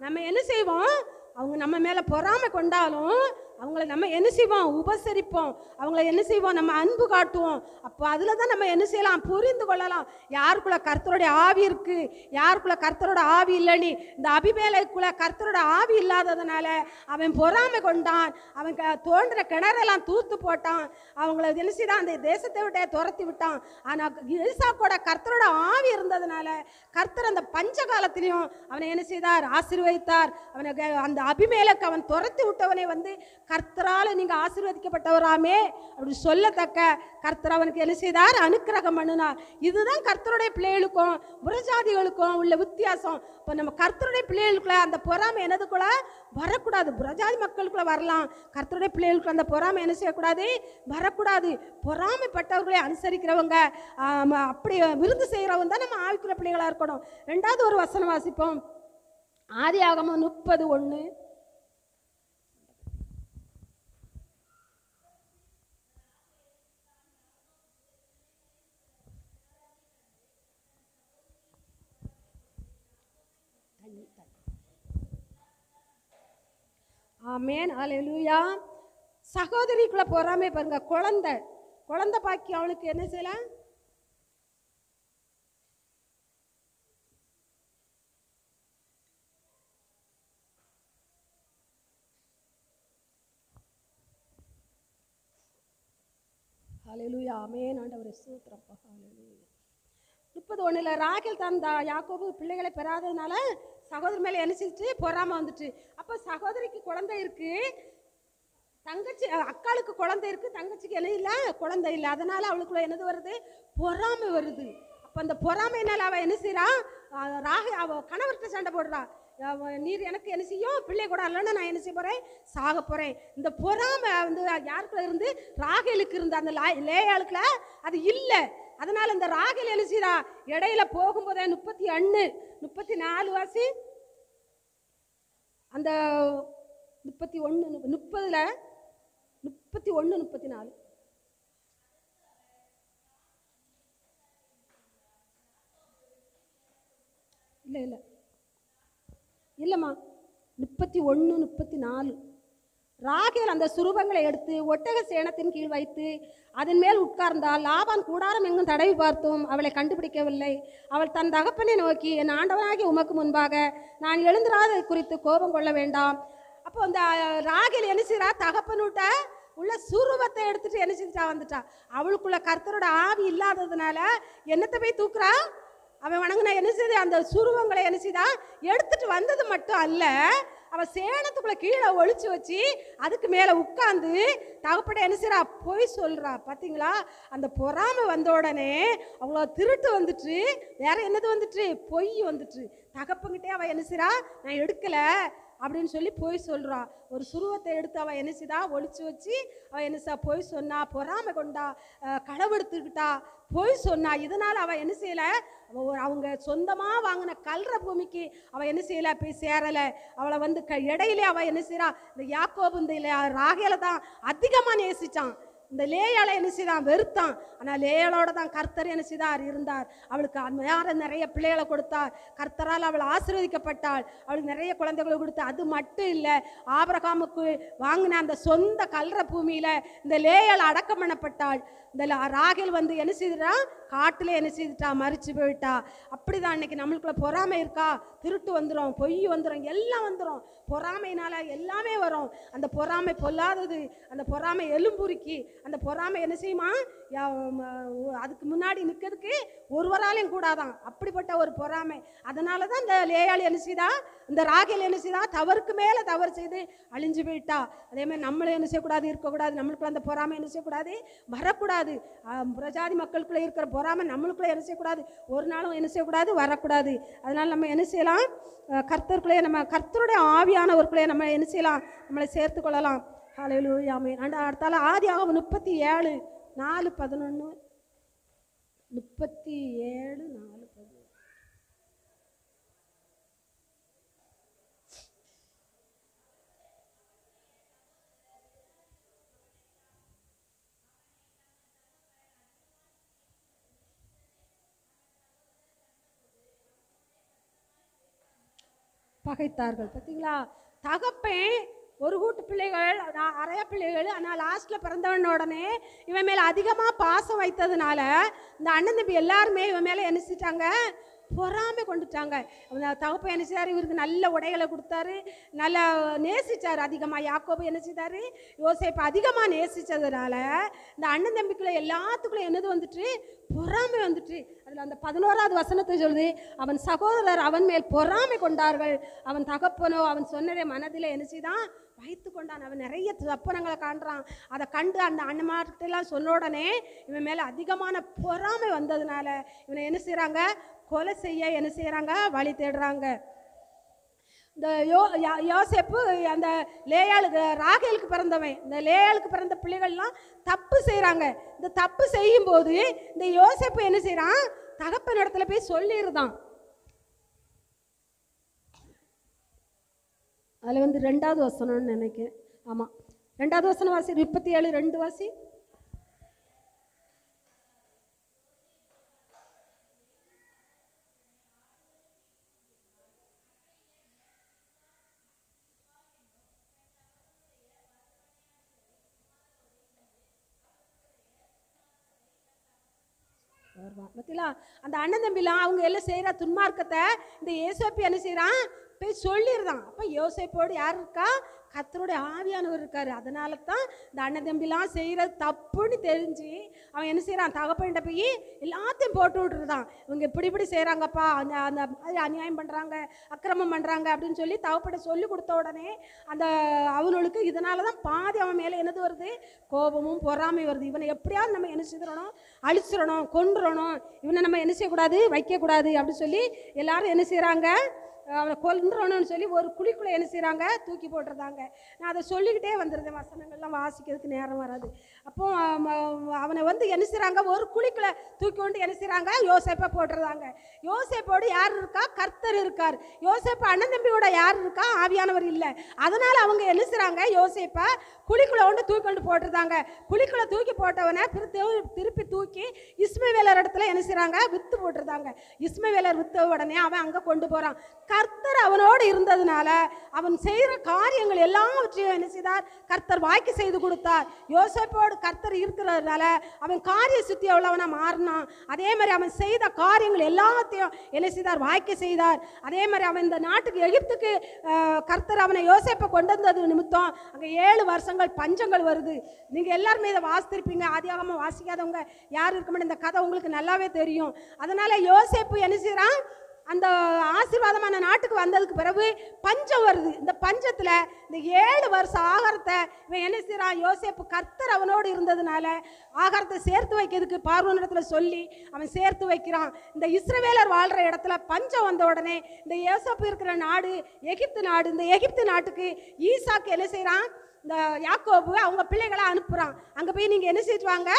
நம்ம என்ன செய்வோம், அவங்க நம்ம மேலே பொறாமை கொண்டாலும் அவங்கள நம்ம என்ன செய்வோம், உபசரிப்போம், அவங்கள என்ன செய்வோம், நம்ம அன்பு காட்டுவோம். அப்போ அதில் தான் நம்ம என்ன செய்யலாம், புரிந்து கொள்ளலாம் யாருக்குள்ள கர்த்தருடைய ஆவி இருக்கு, யாருக்குள்ள கர்த்தரோட ஆவி இல்லைன்னு. இந்த அபிமெலேக்குள்ள கர்த்தரோட ஆவி இல்லாததுனால அவன் பொறாமை கொண்டான், அவன் தோன்ற கிணறெல்லாம் தூத்து போட்டான், அவங்கள என்ன செய்தான், அந்த தேசத்தை விட்டே துரத்தி விட்டான். ஆனால் ஈசாக்கோட கர்த்தரோட ஆவி இருந்ததுனால கர்த்தர் அந்த பஞ்ச காலத்திலையும் அவனை என்ன செய்தார், ஆசீர்வதித்தார். அவனை அந்த அபிமெலேக்கு அவன் துரத்தி விட்டவனை வந்து கர்த்தரால நீங்க ஆசீர்வதிக்கப்பட்டவராமே அப்படி சொல்லத்தக்க கர்த்தர் அவனுக்கு என்ன செய்தார், அனுக்கிரகம் பண்ணினார். இதுதான் கர்த்தருடைய பிள்ளைகளுக்கும் புறஜாதிகளுக்கும் உள்ள வித்தியாசம். இப்போ நம்ம கர்த்தருடைய பிள்ளைகளுக்குள்ள அந்த பொறாமை என்னதுக்குள்ள வரக்கூடாது. புறஜாதி மக்களுக்குள்ள வரலாம், கர்த்தருடைய பிள்ளைகளுக்குள்ள அந்த பொறாமை என்ன செய்யக்கூடாது, வரக்கூடாது. பொறாமைப்பட்டவர்களை அனுசரிக்கிறவங்க, அப்படி விருந்து செய்கிறவங்க தான் நம்ம ஆவிக்குள்ள பிள்ளைகளா இருக்கணும். 2வது ஒரு வசனம் வாசிப்போம். ஆதியாகமம் 30:1. ஆமென், அல்லேலூயா. சகோதரிக்குள்ள பொறாமை பாருங்க, குழந்தை பாக்கி அவளுக்கு என்ன செய்யலாம், ஹல்லேலூயா, ஆமென், ஆண்டவரே ஸ்தோத்திரப்பா, ஹல்லேலூயா. 31 ராகேல் தான் யாக்கோபு பிள்ளைகளை பெறாததுனால சகோதரி மேலே என்ன செஞ்சுட்டு பொறாமை வந்துட்டு. அப்போ சகோதரிக்கு குழந்தை இருக்கு, தங்கச்சி அக்காளுக்கு குழந்தை இருக்கு, தங்கச்சிக்கு என்ன இல்லை, குழந்தை இல்லை. அதனால அவளுக்குள்ள என்னது வருது, பொறாமை வருது. அப்போ அந்த பொறாமைனால அவள் என்ன செய்யறா, அவள் கணவர்கிட்ட சண்டை போடுறா, நீர் எனக்கு என்ன செய்யும், பிள்ளை கூட இல்லைன்னா நான் என்ன செய்ய போறேன், சாக போறேன். இந்த பொறாமை வந்து யாருக்குள்ள இருந்து, ராகேலுக்கு இருந்து, அந்த லேயாளுக்குள்ள அது இல்லை. அதனால இந்த ராகேல் என்ன செய்யறா, இடையில போகும்போதே 34 வாசி, அந்த 31 30 31 34. இல்லை இல்லை இல்லைம்மா, 31 34. ராகேல் அந்த சுரூபங்களை எடுத்து ஒட்டக சேணத்தின் கீழ் வைத்து அதன் மேல் உட்கார்ந்தால், லாபான் கூடாரம் எங்கும் தடவி பார்த்தும் அவளை கண்டுபிடிக்கவில்லை. அவள் தன் தகப்பனை நோக்கி, என் ஆண்டவனாகி உமக்கு முன்பாக நான் எழுந்திராத குறித்து கோபம் கொள்ள வேண்டாம். அப்போ அந்த ராகேல் என்ன செய்றா, தகப்பனுட்ட உள்ள சுரூபத்தை எடுத்துட்டு என்ன செஞ்சா வந்துட்டா. அவளுக்குள்ள கர்த்தரோட ஆவி இல்லாததுனால என்னத்தை போய் தூக்குறா, அவன் வணங்கின என்ன செய்து அந்த சுருவங்களை என்ன செய்தா எடுத்துட்டு வந்தது மட்டும் அல்ல, அவன் சேனத்துக்குள்ள கீழே ஒழிச்சு வச்சு அதுக்கு மேல உட்கார்ந்து தகப்பட என்ன செய்றா, பொய் சொல்றா. பாத்தீங்களா, அந்த பொறாமை வந்த உடனே அவ்வளோ திருட்டு வந்துட்டு, வேற என்னது வந்துட்டு, பொய் வந்துட்டு. தகப்பங்கிட்டே அவன் என்ன செய்றா, நான் எடுக்கல அப்படின்னு சொல்லி பொய் சொல்றா. ஒரு சுருவத்தை எடுத்து அவன் என்ன செய்தா, ஒழிச்சு வச்சு அவன் என்ன செய்ய பொய் சொன்னா, பொறாமை கொண்டா, களவெடுத்துக்கிட்டா, பொய் சொன்னா. இதனால அவன் என்ன செய்யல, அவங்க சொந்தமா வாங்கின கல்ற பூமிக்கு அவன் என்ன செய்யல, போய் சேரல. அவளை வந்து இடையிலே அவன் என்ன செய்யறா, இந்த யாக்கோபு இந்த ராகேல தான் அதிகமா நேசிச்சான், இந்த லேயாளை என்ன செய்தான் வெறுத்தான். ஆனால் லேயாளோட தான் கர்த்தர் என்ன செய்தார் இருந்தார். அவளுக்கு நிறைய பிள்ளைகளை கொடுத்தார். கர்த்தரால் அவள் ஆசீர்வதிக்கப்பட்டாள். அவளுக்கு நிறைய குழந்தைகளை கொடுத்து. அது மட்டும் இல்லை, ஆபிரகாமுக்கு வாங்கின அந்த சொந்த கல்ற பூமியில இந்த லேயாள் அடக்கம் பண்ணப்பட்டாள். இந்த ராகேல் வந்து என்ன செய்துட்டா, காட்டுல என்ன செய்துட்டா, மறிச்சு போயிட்டா. அப்படிதான் இன்னைக்கு நம்மளுக்குள்ள பொறாமை இருக்கா, திருட்டு வந்துடும், பொய் வந்துடும், எல்லாம் வந்துடும். பொறாமையினால எல்லாமே வரும். அந்த பொறாமை பொல்லாதது, அந்த பொறாமை எலும்புருக்கி, அந்த பொறாமை என்ன செய்யுமா, அதுக்கு முன்னாடி நிற்கிறதுக்கு ஒருவராலையும் கூடாதான். அப்படிப்பட்ட ஒரு பொறாமை. அதனால தான் இந்த லேயாள் என்ன செய்தா, இந்த ராகேல் என்ன செய்தா, தவறுக்கு மேலே தவறு செய்து அழிஞ்சு போயிட்டா. அதே மாதிரி நம்மளும் என்ன செய்யக்கூடாது, இருக்கக்கூடாது. நம்மளுக்குள்ள அந்த பொறாமை என்ன செய்யக்கூடாது, வரக்கூடாது. பிரஜாதி மக்களுக்குள்ளே இருக்கிற பொறாமை நம்மளுக்குள்ளே என்ன செய்யக்கூடாது, ஒரு நாளும் என்ன செய்யக்கூடாது, வரக்கூடாது. அதனால் நம்ம என்ன செய்யலாம், கர்த்தருக்குள்ளே நம்ம கர்த்தருடைய ஆவியானவருக்குள்ளே நம்ம என்ன செய்யலாம், நம்மளை சேர்த்து கொள்ளலாம். ஹல்லேலூயா ஆமென். அடுத்தால ஆதியாகமம் 37 4 11 37 4 11. பகைத்தார்கள். பார்த்தீங்களா, தகப்பன் ஒரு கூட்டு பிள்ளைகள், அறைய பிள்ளைகள், ஆனால் லாஸ்ட்ல பிறந்தவன உடனே இவன் மேல அதிகமா பாசம் வைத்ததுனால இந்த அண்ணன் தம்பி எல்லாருமே இவன் மேல என்ன செஞ்சிட்டாங்க, பொறாமை கொண்டுட்டாங்க. தகப்பன் என்ன செய்தாரு, இவருக்கு நல்ல உடைகளை கொடுத்தாரு, நல்லா நேசிச்சாரு. அதிகமாக யாக்கோபு என்ன செய்தாரு, யோசேப்பு அதிகமாக நேசித்ததுனால இந்த அண்ணன் தம்பிக்குள்ள எல்லாத்துக்குள்ள என்னது வந்துட்டு, பொறாமை வந்துட்டு. அதில் அந்த 11வது வசனத்தை சொல்லுது, அவன் சகோதரர் அவன் மேல் பொறாமை கொண்டார்கள், அவன் தகப்பனோ அவன் சொன்னதை மனதில் என்ன செய்தான், வைத்து கொண்டான். அவன் நிறைய தப்பனங்களை காண்றான். அதை கண்டு அந்த அண்ணன்மார்கிட்டலாம் சொன்ன உடனே இவன் மேலே அதிகமான பொறாமை வந்ததுனால இவனை என்ன செய்கிறாங்க, கொலை செய்ய என்ன செய்கிறாங்க, வழி தேடுறாங்க. இந்த யோசேப்பு அந்த லேயாளுக்கு ராகேலுக்கு பிறந்தவன், இந்த லேயாளுக்கு பிறந்த பிள்ளைகள்லாம் தப்பு செய்கிறாங்க. இந்த தப்பு செய்யும்போது இந்த யோசேப்பு என்ன செய்கிறான், தகப்பன் இடத்துல போய் சொல்லிடுதான். அதில் வந்து 2வது வசனம்னு நினைக்கிறேன். ஆமாம், 2வது வசனம் வாசி, 37 2 வாசி. பார்த்தீங்களா, அந்த அண்ணன் தம்பிலாம் அவங்க எல்லாம் செய்கிற துன்மார்க்கத்தை இந்த யோசேப்பு என்ன செய்கிறான், போய் சொல்லிடுறான். அப்போ யோசேப்போடு யார் இருக்கா, கர்த்தருடைய ஆவியானவர் இருக்காரு. அதனால தான் இந்த அண்ணன் தம்பிலாம் செய்கிறது தப்புன்னு தெரிஞ்சு அவன் என்ன செய்கிறான், தகப்பன்கிட்ட போய் எல்லாத்தையும் போட்டு விட்டுருதான். இவங்க இப்படி செய்கிறாங்கப்பா, அந்த அநியாயம் பண்ணுறாங்க, அக்கிரமம் பண்ணுறாங்க அப்படின்னு சொல்லி தகப்பன்கிட்ட சொல்லி கொடுத்த உடனே அந்த அவனுக்கு இதனால தான் பாதி அவன் மேலே என்னது வருது, கோபமும் பொறாமை வருது. இவனை எப்படியாவது நம்ம என்ன செய்யணும், அழிச்சிடணும், கொண்டுறணும், இவனை நம்ம என்ன செய்யக்கூடாது, வைக்கக்கூடாது அப்படின்னு சொல்லி எல்லாரும் என்ன செய்கிறாங்க, அவனை கொல்றணும்னு சொல்லி ஒரு குழிக்குள்ளே என்ன செய்கிறாங்க, தூக்கி போட்டுருந்தாங்க. நான் அதை சொல்லிக்கிட்டே வந்துருந்தேன், வசனங்கள்லாம் வாசிக்கிறதுக்கு நேரம் வராது. அப்போ அவனை வந்து என்ன செய்கிறாங்க, ஒரு குழிக்குள்ளே தூக்கி கொண்டு என்ன செய்கிறாங்க, யோசேப்பை போட்டுருந்தாங்க. யோசேப்போடு யார் இருக்கா, கர்த்தர் இருக்கார். யோசேப்பு அண்ணன் தம்பியோட யார் இருக்கா, ஆவியானவர் இல்லை. அதனால் அவங்க என்ன செய்கிறாங்க, யோசேப்பை குழிக்குள்ளே கொண்டு தூக்கி கொண்டு போட்டுருந்தாங்க. குழிக்குள்ளே தூக்கி போட்டவனை திருப்பி தூக்கி இஸ்மவேலர் இடத்துல என்ன செய்கிறாங்க, வித்து போட்டுருந்தாங்க. இஸ்மவேலர் வித்த உடனே அவன் அங்கே கொண்டு போகிறான். கர்த்தர் அவனோடு இருந்ததுனால அவன் செய்கிற காரியங்கள் எல்லாவற்றையும் என்ன செய்தார், கர்த்தர் வாய்க்கு செய்து கொடுத்தார். யோசேப்போடு கர்த்தர் இருக்கிறதுனால அவன் காரிய சுத்தி உள்ளவனா மாறினான். அதே மாதிரி அவன் செய்த காரியங்கள் எல்லாத்தையும் என்ன செய்தார், வாய்க்கு செய்தார். அதே மாதிரி அவன் இந்த நாட்டுக்கு எகிப்துக்கு கர்த்தர் அவனை யோசேப்பை கொண்டு வந்தது நிமித்தம் அங்கே 7 வருஷங்கள் பஞ்சங்கள் வருது. நீங்கள் எல்லாருமே இதை வாசித்திருப்பீங்க. ஆதியாகமம் வாசிக்காதவங்க யார் இருக்க மாட்டேன், இந்த கதை உங்களுக்கு நல்லாவே தெரியும். அதனால யோசேப்பு என்ன செய்கிறான், அந்த ஆசீர்வாதமான நாட்டுக்கு வந்ததுக்கு பிறகு பஞ்சம் வருது. இந்த பஞ்சத்தில் இந்த 7 வருஷம் ஆகாரத்தை இவன் என்ன செய்கிறான், யோசேப்பு கர்த்தர் அவனோடு இருந்ததுனால ஆகாரத்தை சேர்த்து வைக்கிறதுக்கு பார்வோனிடத்துல சொல்லி அவன் சேர்த்து வைக்கிறான். இந்த இஸ்ரவேலர் வாழ்கிற இடத்துல பஞ்சம் வந்த உடனே இந்த யோசேப்பு இருக்கிற நாடு எகிப்து நாடு. இந்த எகிப்து நாட்டுக்கு ஈசாக்கு என்ன செய்கிறான், இந்த யாக்கோபு அவங்க பிள்ளைகளை அனுப்புகிறான். அங்கே போய் நீங்கள் என்ன செஞ்சுட்டு வாங்க,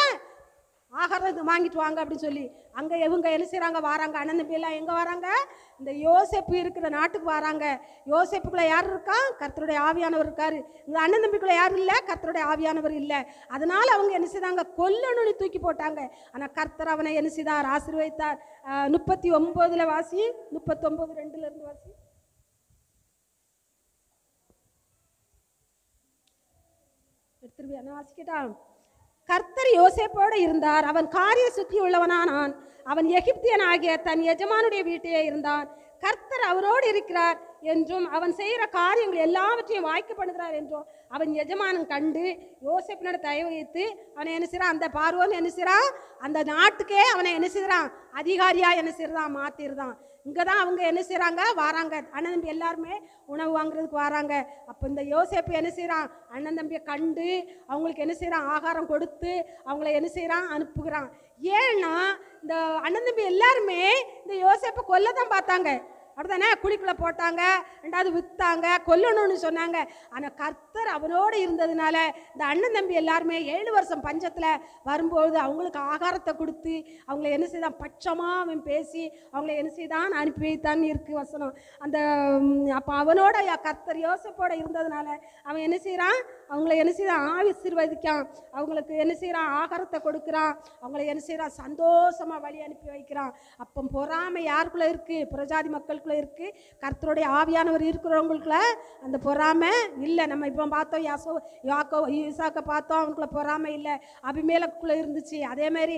ஆகாரம் வாங்கிட்டு வாங்க அப்படின்னு சொல்லி அங்கே இவங்க என்ன செய்கிறாங்க, வராங்க. அண்ணன் தம்பி எல்லாம் எங்கே வராங்க, இந்த யோசேப்பு இருக்கிற நாட்டுக்கு வராங்க. யோசேப்புக்குள்ளே யார் இருக்கா, கர்த்தருடைய ஆவியானவர் இருக்கார். இந்த அண்ணன் தம்பிக்குள்ளே யார் இல்லை, கர்த்தருடைய ஆவியானவர் இல்லை. அதனால் அவங்க என்ன செய்தாங்க, கொல்லணும்னு தூக்கி போட்டாங்க. ஆனால் கர்த்தர் அவனை என்ன செய்தார், ஆசீர்வதித்தார். 39 வாசி, 39:2 வாசி. எடுத்துருவியா, நான் வாசிக்கிட்டான். கர்த்தர் யோசேப்போடு இருந்தார், அவன் காரிய சுத்தி உள்ளவனானான். அவன் எகிப்தியன் ஆகிய தன் எஜமானுடைய வீட்டிலே இருந்தான். கர்த்தர் அவனோடு இருக்கிறார் என்றும் அவன் செய்கிற காரியங்கள் எல்லாவற்றையும் வாய்க்க பண்ணுகிறார் என்றும் அவன் எஜமானன் கண்டு யோசேப்பினோட தயவு வைத்து அவனை என்ன செய்கிறான், அந்த பார்வோன் என்ன செய்கிறான், அந்த நாட்டுக்கே அவனை என்ன செய்கிறான், அதிகாரியாக என்ன செய்யறான், மாற்றிடுறான். இங்கே தான் அவங்க என்ன செய்கிறாங்க, வராங்க. அண்ணன் தம்பி எல்லாருமே உணவு வாங்குறதுக்கு வராங்க. அப்போ இந்த யோசேப்பு என்ன செய்கிறான், அண்ணன் தம்பியை கண்டு அவங்களுக்கு என்ன செய்கிறான், ஆகாரம் கொடுத்து அவங்கள என்ன செய்கிறான், அனுப்புகிறான். ஏன்னா இந்த அண்ணன் தம்பி எல்லாருமே இந்த யோசேப்பை கொல்ல தான் பார்த்தாங்க. அப்படிதானே, குழிக்குள்ளே போட்டாங்க, 2வது விற்றாங்க, கொல்லணும்னு சொன்னாங்க. ஆனால் கர்த்தர் அவனோடு இருந்ததுனால இந்த அண்ணன் தம்பி எல்லாருமே 7 வருஷம் பஞ்சத்தில் வரும்போது அவங்களுக்கு ஆகாரத்தை கொடுத்து அவங்கள என்ன செய்தான், பட்சமாக அவன் பேசி அவங்கள என்ன செய்தான், அனுப்பி வைத்தான் இருக்கு வசனம். அந்த அப்போ அவனோட கர்த்தர் யோசேப்போட இருந்ததுனால அவன் என்ன செய்கிறான், அவங்கள என்ன செய்யறான், ஆசீர்வதிக்கான். அவங்களுக்கு என்ன செய்கிறான், ஆகாரத்தை கொடுக்குறான். அவங்கள என்ன செய்கிறான், சந்தோஷமாக வழி அனுப்பி வைக்கிறான். அப்போ பொறாமை யாருக்குள்ளே இருக்குது, புறஜாதி மக்களுக்குள்ளே இருக்குது. கர்த்தருடைய ஆவியானவர் இருக்கிறவங்களுக்குள்ள அந்த பொறாமை இல்லை. நம்ம இப்போ பார்த்தோம், ஈசாக்கை பார்த்தோம், அவனுக்குள்ள பொறாமை இல்லை. அபிமேலக்குள்ளே இருந்துச்சு. அதேமாதிரி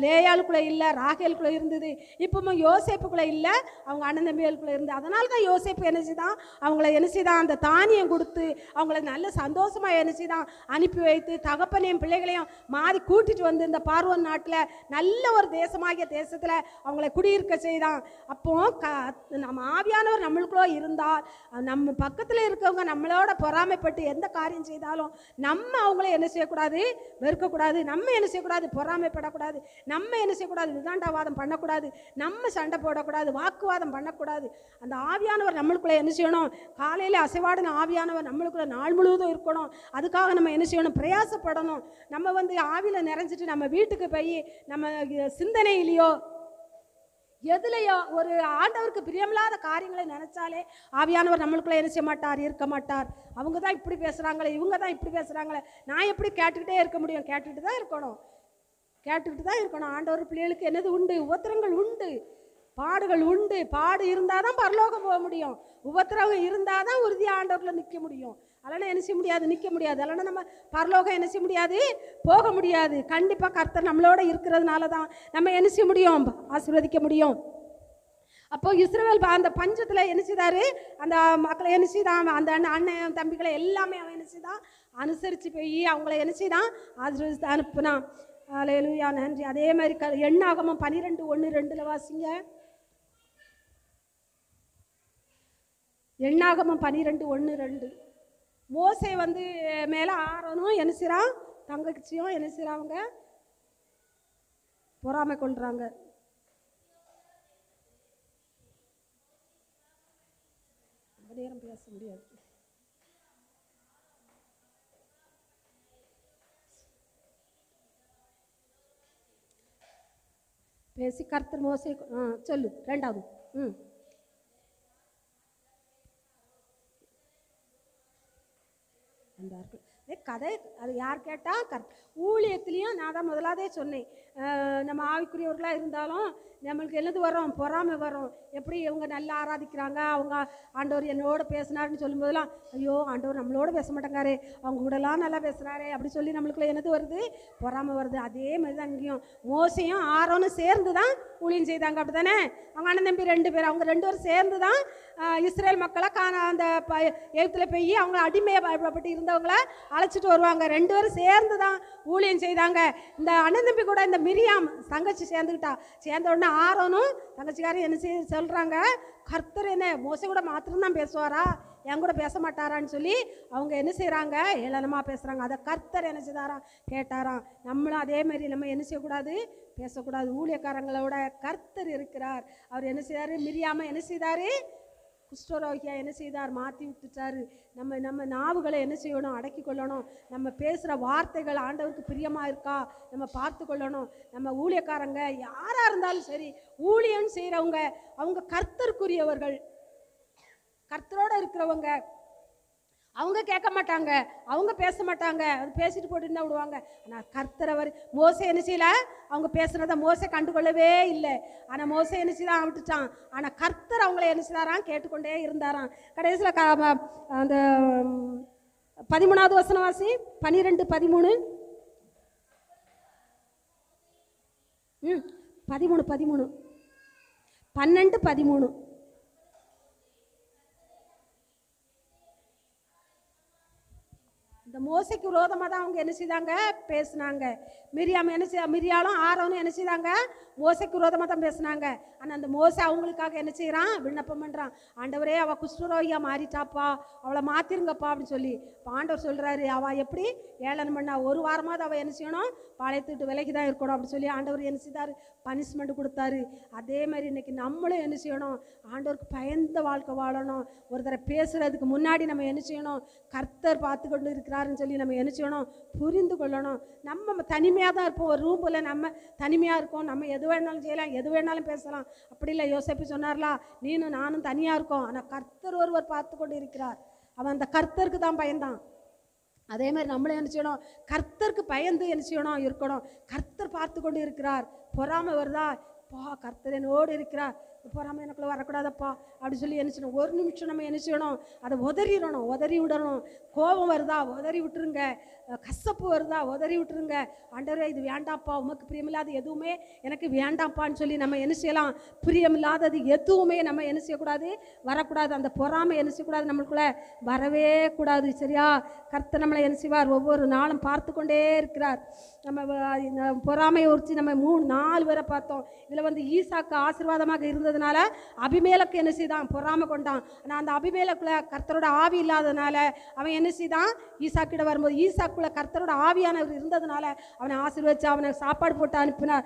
லேயாளுக்குள்ளே இல்லை, ராகேலுக்குள்ளே இருந்தது. இப்போ யோசேப்புக்குள்ளே இல்லை, அவங்க அண்ணன் தம்பிகளுக்குள்ளே இருந்து. அதனால தான் யோசேப்பு என்ன செய்தான், அவங்கள என்ன செய்தான், அந்த தானியம் கொடுத்து அவங்கள நல்ல சந்தோஷமாக என்ன செய்தான், அனுப்பி வைத்து தகப்பனையும் பிள்ளைகளையும் மாறி கூட்டிட்டு வந்து இந்த பார்வோன் நாட்டில் நல்ல ஒரு தேசமாகிய தேசத்தில் அவங்களை குடியிருக்க செய்தான். அப்போ நம்ம ஆவியானவர் நம்மளுக்குள்ளே இருந்தால் நம்ம பக்கத்தில் இருக்கவங்க நம்மளோட பொறாமைப்பட்டு எந்த காரியம் செய்தாலும் நம்ம அவங்கள என்ன செய்யக்கூடாது, வெறுக்கக்கூடாது. நம்ம என்ன செய்யக்கூடாது, பொறாமைப்படக்கூடாது. நம்ம என்ன செய்யக்கூடாது, விதாண்டாவாதம் பண்ணக்கூடாது. நம்ம சண்டை போடக்கூடாது, வாக்குவாதம் பண்ணக்கூடாது. அந்த ஆவியானவர் நம்மளுக்குள்ளே என்ன செய்யணும், காலையில் அசைவாடின ஆவியானவர் நம்மளுக்குள்ள நாள் முழுவதும் இருக்கணும். அதுக்காக நம்ம என்ன செய்யணும், பிரயாசப்படணும். நம்ம ஆவியில் நிறைஞ்சிட்டு நம்ம வீட்டுக்கு போய் நம்ம சிந்தனையிலையோ எதுலையோ ஒரு ஆண்டவருக்கு பிரியமில்லாத காரியங்களை நினைச்சாலே ஆவியானவர் நம்மளுக்குள்ள என்ன செய்ய மாட்டார், இருக்க மாட்டார். அவங்க தான் இப்படி பேசுகிறாங்களே, இவங்க தான் இப்படி பேசுகிறாங்களே, நான் எப்படி கேட்டுக்கிட்டே இருக்க முடியும், கேட்டுக்கிட்டு தான் இருக்கணும். ஆண்டவர் பிள்ளைகளுக்கு என்னது உண்டு, உபத்திரங்கள் உண்டு, பாடுகள் உண்டு. பாடு இருந்தால் தான் பரலோகம் போக முடியும். உபத்திரவம் இருந்தால் தான் உறுதியாக ஆண்டவரில் நிற்க முடியும். அதெல்லாம் என்ன செய்ய முடியாது, நிற்க முடியாது. அதெல்லாம் நம்ம பரலோகம் என்ன செய்ய முடியாது, போக முடியாது. கண்டிப்பாக கர்த்தர் நம்மளோட இருக்கிறதுனால தான் நம்ம என்ன செய்ய முடியும், ஆசீர்வதிக்க முடியும். அப்போ இஸ்ரவேல் அந்த பஞ்சத்தில் என்ன செய்தாரு, அந்த மக்களை என்ன செய்தான், அந்த அண்ணன் தம்பிகளை எல்லாமே அவன் என்ன செய்தான், அனுசரித்து போய் அவங்கள என்ன செய்தான், ஆசீர்வதித்து அனுப்புனான். அல்லேலூயா, நன்றி. அதே மாதிரி எண்ணாகமம் 12:1-2 வாசிங்க. எண்ணாகமம் 12:1-2. மோசே மேலே ஆரோனும் என்ன செய்கிறான், தங்கச்சியும் என்ன செய்கிறாங்க, பொறாமை கொள்கிறாங்க. நேரம் பேச முடியாது. பேசி கர்த்தர் மோசே சொல்லு ரெண்டாவது. கதை அது யார் கேட்டால் ஊழியத்துலேயும் நான் தான் முதலாதே சொன்னேன். நம்ம ஆவிக்குரியவர்களாக இருந்தாலும் நம்மளுக்கு என்னது வரும், பொறாமை வரும். எப்படி இவங்க நல்லா ஆராதிக்கிறாங்க, அவங்க ஆண்டவர் என்னோட பேசினாருன்னு சொல்லும்போதெல்லாம் ஐயோ ஆண்டவர் நம்மளோட பேச மாட்டேங்காரு, அவங்க கூடலாம் நல்லா பேசுகிறாரே அப்படி சொல்லி நம்மளுக்குள்ள என்னது வருது, பொறாமை வருது. அதே மாதிரி தான் இங்கேயும் மோசையும் ஆரோனும் சேர்ந்து தான் ஊழியம் செய்தாங்க. அப்படி தானே? அவங்க அண்ணன் தம்பி 2 பேர், அவங்க 2 பேரும் சேர்ந்து தான் இஸ்ரேல் மக்களை அந்த எகிப்தில் போய் அவங்க அடிமைப்பட்டு இருந்தவங்கள அழைச்சிட்டு வருவாங்க. 2 பேரும் சேர்ந்து தான் ஊழியம் செய்தாங்க. இந்த அண்ணன் தம்பி கூட இந்த மிரியாம் தங்கச்சி சேர்ந்துக்கிட்டா. சேர்ந்த உடனே ஆரோனும் தங்கச்சிக்காரும் என்ன சொல்கிறாங்க, கர்த்தர் என்ன மோசை கூட மாத்திரம்தான் பேசுவாரா, என் கூட பேச மாட்டாரான்னு சொல்லி அவங்க என்ன செய்கிறாங்க, ஏளனமாக பேசுகிறாங்க. அதை கர்த்தர் என்ன செய்தாராம் கேட்டாராம். நம்மளும் அதே மாதிரி நம்ம என்ன செய்யக்கூடாது, பேசக்கூடாது. ஊழியக்காரங்களோட கர்த்தர் இருக்கிறார். அவர் என்ன செய்தார், மிரியாம என்ன செய்தார், குஷ்டரோகியா என்ன செய்தார், மாற்றி விட்டுட்டாரு. நம்ம நாவுகளை என்ன செய்யணும், அடக்கி கொள்ளணும். நம்ம பேசுகிற வார்த்தைகள் ஆண்டவருக்கு பிரியமாக இருக்கா நம்ம பார்த்து கொள்ளணும். நம்ம ஊழியக்காரங்க யாராக இருந்தாலும் சரி, ஊழியம் செய்கிறவங்க அவங்க கர்த்தருக்குரியவர்கள், கர்த்தரோடு இருக்கிறவங்க. அவங்க கேட்க மாட்டாங்க, அவங்க பேச மாட்டாங்க, அது பேசிட்டு போட்டுன்னு தான் விடுவாங்க. ஆனால் கர்த்தர் அவர் மோசை என்ன செய்யல, அவங்க பேசுகிறத மோசை கண்டுகொள்ளவே இல்லை. ஆனால் மோசை என்ன செய்தான் விட்டுட்டான். ஆனால் கர்த்தர் அவங்கள என்ன செய்தாராம், கேட்டுக்கொண்டே இருந்தாராம். கடைசியில் அந்த 13வது வசனவாசி 12:13 12:13 இந்த மோசைக்கு விரோதமாக தான் அவங்க என்ன செய்தாங்க, பேசினாங்க. மிரியாம் என்ன செய்ய, மிரியாலும் ஆரோனும் என்ன செய்தாங்க, மோசைக்கு விரோதமாக தான் பேசினாங்க. ஆனால் அந்த மோசை அவங்களுக்காக என்ன செய்கிறான், விண்ணப்பம் பண்ணுறான். ஆண்டவரே அவள் குஷ்டரோகியா மாறிட்டாப்பா, அவளை மாற்றிருங்கப்பா அப்படின்னு சொல்லி. இப்போ ஆண்டவர் சொல்கிறாரு, அவள் எப்படி ஏளனம் பண்ணா, 1 வாரமாவது அவள் என்ன செய்யணும், பாளையத்துட்டு விலைக்கு தான் இருக்கணும் அப்படின்னு சொல்லி ஆண்டவர் என்ன செய்தார், பனிஷ்மெண்ட் கொடுத்தாரு. அதே மாதிரி இன்றைக்கி நம்மளும் என்ன செய்யணும், ஆண்டவருக்கு பயந்த வாழ்க்கை வாழணும். ஒரு தடவை பேசுகிறதுக்கு முன்னாடி நம்ம என்ன செய்யணும், கர்த்தர் பார்த்து கொண்டு இருக்கிறாருன்னு சொல்லி நம்ம என்ன செய்யணும், புரிந்து கொள்ளணும். நம்ம தனிமையாக தான் இருப்போம், ஒரு ரூமில் நம்ம தனிமையாக இருக்கோம், நம்ம எது வேணாலும் செய்யலாம், எது வேணாலும் பேசலாம். அப்படி இல்லை, யோசேப்பு சொன்னார்லா, நீனும் நானும் தனியாக இருக்கோம், ஆனால் கர்த்தர் ஒருவர் பார்த்து கொண்டு இருக்கிறார். அவன் அந்த கர்த்தருக்கு தான் பயந்தான். அதே மாதிரி நம்மளும் என்ன செய்யணும், கர்த்தருக்கு பயந்து என்ன செய்யணும், இருக்கணும். கர்த்தர் பார்த்து கொண்டு இருக்கிறார். பொறாமை வருதா, கர்த்தர் என்னோடு இருக்கிறார், பொறாமை எனக்குள்ள வரக்கூடாதப்பா அப்படி சொல்லி என்ன செய்யணும், 1 நிமிஷம் நம்ம என்ன செய்யணும், அதை உதறிடணும், உதறி விடணும். கோபம் வருதா, உதறி விட்டுருங்க. கசப்பு வருதா, உதறி விட்டுருங்க. ஆண்டவரே இது வேண்டாம்ப்பா, உமக்கு பிரியமில்லாத எதுவுமே எனக்கு வேண்டாம்ப்பான்னு சொல்லி நம்ம என்ன செய்யலாம், பிரியமில்லாதது எதுவுமே நம்ம என்ன செய்யக்கூடாது, வரக்கூடாது. அந்த பொறாமை என்ன செய்யக்கூடாது, நம்மளுக்குள்ள வரவே கூடாது. சரியா? கர்த்தர் நம்மளை என்ன செய்வார், ஒவ்வொரு நாளும் பார்த்து கொண்டே இருக்கிறார். நம்ம பொறாமையை உரிச்சு நம்ம 3-4 பேரை பார்த்தோம். இதில் ஈசாக்கு ஆசீர்வாதமாக இருந்ததுனால அபிமேலக்கு என்ன செய்தான், பொறாமை கொண்டான். ஆனால் அந்த அபிமேலக்குள்ள கர்த்தரோட ஆவி இல்லாததுனால அவன் என்ன செய்தான், ஈசாக்கிட்ட வரும்போது ஈசாக்குள்ள கர்த்தரோட ஆவியானவர் இருந்ததுனால அவனை ஆசீர்வதிச்சு அவனை சாப்பாடு போட்டு அனுப்பினார்.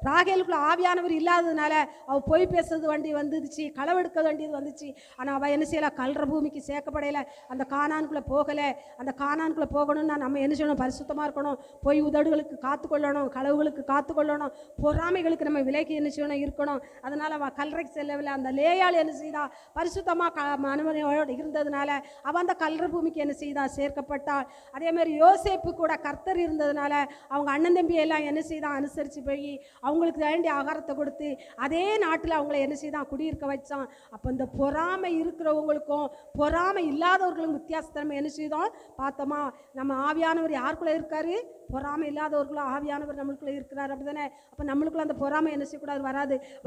ராகேலுக்குள்ள ஆவியானவர் இல்லாததுனால அவள் பொய் பேசுறது வண்டி வந்துச்சு, களவெடுக்க வேண்டியது வந்துச்சு. ஆனால் அவள் என்ன செய்யலை, கல்ற பூமிக்கு சேர்க்கப்படையில, அந்த கானானுக்குள்ளே போகலை. அந்த கானானுக்குள்ளே போகணும்னா நம்ம என்ன செய்யணும், பரிசுத்தமாக இருக்கணும். பொய் உதடுகளுக்கு காத்துக்கொள்ளணும், களவுகளுக்கு காத்துக்கொள்ளணும், பொறாமைகளுக்கு நம்ம விலைக்கு என்ன செய்யணும், இருக்கணும். அதனால் அவள் கல்றைக்கு செல்லவில்லை. அந்த லேயாள் என்ன செய்தா, பரிசுத்தமாக மனுமனையோடு இருந்ததுனால அவன் அந்த கல்ற பூமிக்கு என்ன செய்தா, சேர்க்கப்பட்டாள். அதே மாதிரி யோசேப்பு கூட கர்த்தர் இருந்ததுனால அவங்க அண்ணன் தம்பியெல்லாம் என்ன செய்தான், அனுசரித்து போய் அவங்களுக்கு வேண்டிய ஆகாரத்தை கொடுத்து அதே நாட்டில் அவங்கள என்ன செய்தான், குடியிருக்க வச்சான். அப்போ இந்த பொறாமை இருக்கிறவங்களுக்கும் பொறாமை இல்லாதவர்களுக்கும் வித்தியாசத்தை நம்ம என்ன செய்தோம் பார்த்தோமா. நம்ம ஆவியானவர் யாருக்குள்ளே இருக்காரு, பொறாமை இல்லாதவர்களும் ஆவியானவர் நம்மளுக்குள்ளே இருக்கிறார். அப்படி தானே? அப்போ நம்மளுக்குள்ள அந்த பொறாமை என்ன செய்யக்கூடாது,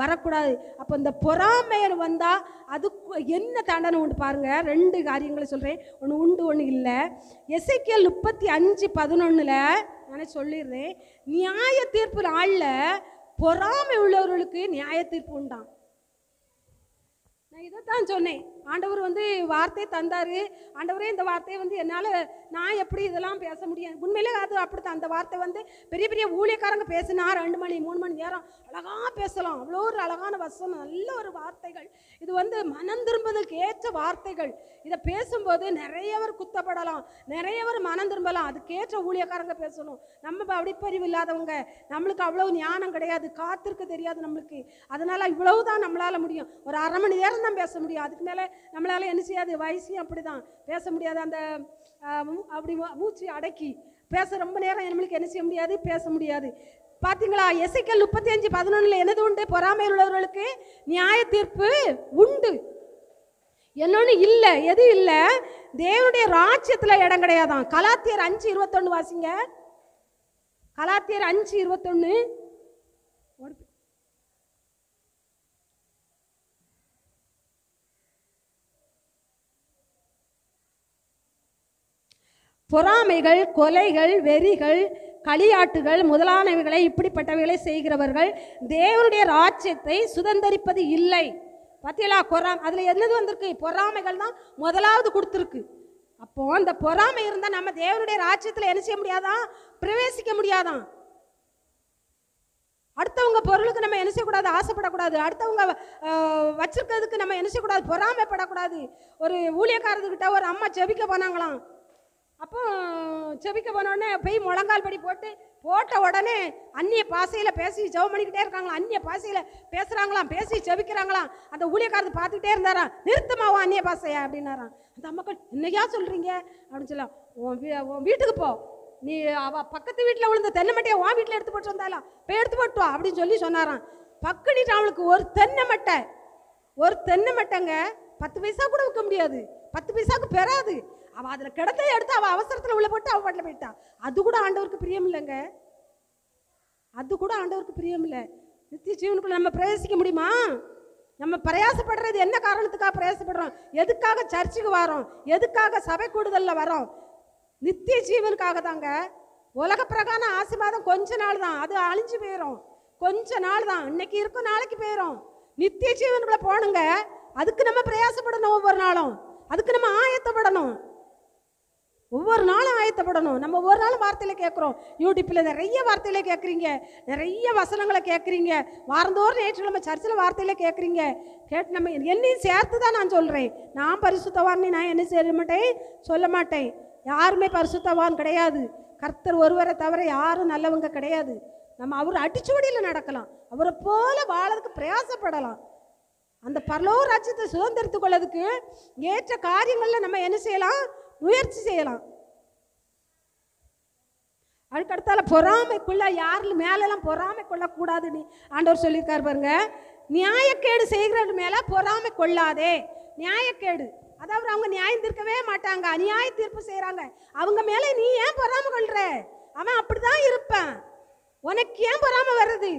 வரக்கூடாது. அப்போ இந்த பொறாமை வந்தால் அதுக்கு என்ன தண்டனை உண்டு பாருங்க. 2 காரியங்களை சொல்கிறேன், ஒன்று உண்டு ஒன்று இல்லை. எசேக்கியேல் 35:11 நானே சொல்லிடுறேன். நியாய தீர்ப்பு நாளில் பொறாமை உள்ளவர்களுக்கு நியாய தீர்ப்பு உண்டாம். நான் இதைத்தான் சொன்னேன். ஆண்டவர் வார்த்தை தந்தாரு. ஆண்டவரே இந்த வார்த்தையை என்னால் நான் எப்படி இதெல்லாம் பேச முடியும்? உண்மையிலே அது அப்படித்தான். அந்த வார்த்தை பெரிய பெரிய ஊழியக்காரங்க பேசினா 2 மணி 3 மணி நேரம் அழகாக பேசலாம். அவ்வளோ ஒரு அழகான வசனம், நல்ல ஒரு வார்த்தைகள். இது மனம் திரும்புவதற்கு ஏற்ற வார்த்தைகள். இதை பேசும்போது நிறையவர் குத்தப்படலாம், நிறையவர் மனம் திரும்பலாம். அதுக்கேற்ற ஊழியக்காரங்க பேசணும். நம்ம படிப்பறிவு இல்லாதவங்க, நம்மளுக்கு அவ்வளோ ஞானம் கிடையாது, காத்திருக்க தெரியாது நம்மளுக்கு. அதனால் இவ்வளவுதான் நம்மளால் முடியும். ஒரு 1/2 மணி நேரம் தான் பேச முடியும். அதுக்கு மேலே நம்மளால் என்ன செய்யாது. வயசையும் அப்படி தான் பேச முடியாது. அந்த அப்படி மூச்சு அடக்கி பேச ரொம்ப நேரம் நம்மளுக்கு என்ன செய்ய முடியாது, பேச முடியாது. பார்த்தீங்களா, எசேக்கியேல் 35:11 என்னது உண்டு? பொறாமையில் உள்ளவர்களுக்கு நியாய தீர்ப்பு உண்டு. என்னொன்னு இல்லை. எது இல்லை? தேவனுடைய ராஜ்யத்தில் இடம் கிடையாதான். கலாத்தியர் 5:21 வாசிங்க. கலாத்தியர் 5:21. பொறாமைகள், கொலைகள், வெறிகள், களியாட்டுகள் முதலானவைகளை இப்படிப்பட்டவைகளை செய்கிறவர்கள் தேவனுடைய ராஜ்யத்தை சுதந்தரிப்பது இல்லை. பார்த்தீங்களா, அதில் என்னது வந்திருக்கு? பொறாமைகள் தான் முதலாவது கொடுத்துருக்கு. அப்போ அந்த பொறாமை இருந்தால் நம்ம தேவனுடைய ராஜ்யத்தில் என்ன செய்ய முடியாதான்? பிரவேசிக்க முடியாதான். அடுத்தவங்க பொருளுக்கு நம்ம என்ன செய்யக்கூடாது? ஆசைப்படக்கூடாது. அடுத்தவங்க வச்சிருக்கிறதுக்கு நம்ம என்ன செய்யக்கூடாது? பொறாமைப்படக்கூடாது. ஒரு ஊழியக்காரர்கிட்ட ஒரு அம்மா ஜெபிக்க போனாங்களாம். அப்போ செபிக்க போனோடனே போய் முழங்கால் படி போட்ட உடனே அந்நிய பாசையில் பேசி ஜெபம் பண்ணிக்கிட்டே இருக்காங்களாம். அந்நிய பாசையில் பேசுகிறாங்களாம், பேசி செபிக்கிறாங்களாம். அந்த ஊழியக்காரது பார்த்துக்கிட்டே இருந்தாராம். நிறுத்தமாவும் அந்நிய பாசையா அப்படின்னாராம். அந்த அம்மாக்கள் என்னையா சொல்கிறீங்க அப்படின்னு சொல்லலாம். உன் வீட்டுக்கு போ, நீ பக்கத்து வீட்டில் விழுந்த தென்னை மட்டையை உன் வீட்டில் எடுத்து போட்டு வந்தாலாம், போய் எடுத்து போட்டு வா அப்படின்னு சொன்னாராம். பக்குனிட்டு அவளுக்கு ஒரு தென்னை மட்டைங்க 10 பைசா கூட விற்க முடியாது, 10 பைசாவுக்கு பெறாது. அவள் அதில் கிடத்த எடுத்து அவள் அவசரத்தில் உள்ள போட்டு அவள் பாட்டில் போயிட்டா. அது கூட ஆண்டவருக்கு பிரியம் இல்லைங்க. அது கூட ஆண்டவருக்கு பிரியம் இல்லை. நித்திய ஜீவனுக்குள்ள நம்ம பிரவேசிக்க முடியுமா? நம்ம பிரயாசப்படுறது என்ன காரணத்துக்காக பிரயாசப்படுறோம்? எதுக்காக சர்ச்சுக்கு வரோம்? எதுக்காக சபை கூடுதலில் வரோம்? நித்திய ஜீவனுக்காக தாங்க. உலக பிரகாரம் ஆசீர்வாதம் கொஞ்ச நாள் தான், அது அழிஞ்சு போயிடும். கொஞ்ச நாள் தான், இன்னைக்கு இருக்கும் நாளைக்கு போயிடும். நித்திய ஜீவனுக்குள்ள போகணுங்க. அதுக்கு நம்ம பிரயாசப்படணும். ஒவ்வொரு நாளும் அதுக்கு நம்ம ஆயத்தப்படணும். ஒவ்வொரு நாளும் ஆயத்தப்படணும். நம்ம ஒவ்வொரு நாளும் வார்த்தையில கேட்குறோம். யூடியூப்பில் நிறைய வார்த்தையில கேட்குறீங்க, நிறைய வசனங்களை கேட்குறீங்க. வாரந்தோறும் ஞாயிற்றுக்கிழமை சர்ச்சில் வார்த்தையில கேட்குறீங்க. கேட்டு நம்ம என்னையும் சேர்த்து தான் நான் சொல்கிறேன். நான் பரிசுத்தவான்னு நான் என்ன செய்ய மாட்டேன், சொல்ல மாட்டேன். யாருமே பரிசுத்தவான் கிடையாது. கர்த்தர் ஒருவரை தவிர யாரும் நல்லவங்க கிடையாது. நம்ம அவர் அடிச்சுவடியில் நடக்கலாம், அவரை போல வாழறதுக்கு பிரயாசப்படலாம். அந்த பரலோக ராஜ்யத்தை சுதந்திரத்து கொள்ளதுக்கு ஏற்ற காரியங்களில் நம்ம என்ன செய்யலாம், முயற்சி செய்யலாம். அதுக்கடுத்தால பொறாமைக்குள்ள யாரு மேலெல்லாம் பொறாமை கொள்ளக்கூடாதுன்னு ஆண்டவர் சொல்லியிருக்காரு பாருங்க. நியாயக்கேடு செய்கிறது மேல பொறாமை கொள்ளாதே. நியாயக்கேடு அதாவது அவங்க நியாயம் தீர்க்கவே மாட்டாங்க, அநியாய தீர்ப்பு செய்யறாங்க. அவங்க மேல நீ ஏன் பொறாமை கொள்ற? அவன் அப்படிதான் இருப்பான். உனக்கு ஏன் பொறாமை வருது?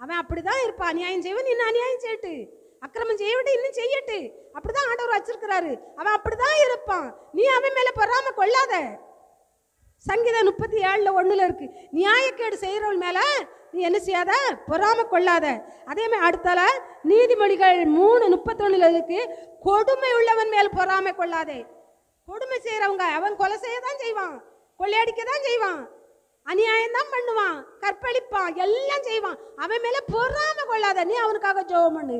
அவன் அப்படிதான் இருப்பான். அநியாயம் செய்வன் இன்னும் அநியாயம் செய்யட்டு, அக்கிரமம் செய்ய விட்டு இன்னும் செய்யட்டு. அப்படிதான் ஆண்டவர் வச்சிருக்கிறாரு. அவன் அப்படிதான் இருப்பான். நீ அவன் மேல பொறாமை கொள்ளாத. சங்கீதம் 37:1 இருக்கு. நியாயக்கேடு செய்யறவள் மேல நீ என்ன செய்யாத, பொறாமை கொள்ளாத. அதே மாதிரி அடுத்தால நீதிமொழிகள் 3:31 இருக்கு. கொடுமை உள்ளவன் மேல் பொறாமை கொள்ளாதே. கொடுமை செய்யறவங்க அவன் கொலை செய்ய தான் செய்வான், கொள்ளையடிக்க தான் செய்வான், அநியாயம் தான் பண்ணுவான், கற்பழிப்பான், எல்லாம் செய்வான். அவன் மேல பொறாமை கொள்ளாத. நீ அவனுக்காக ஜெபம் பண்ணு.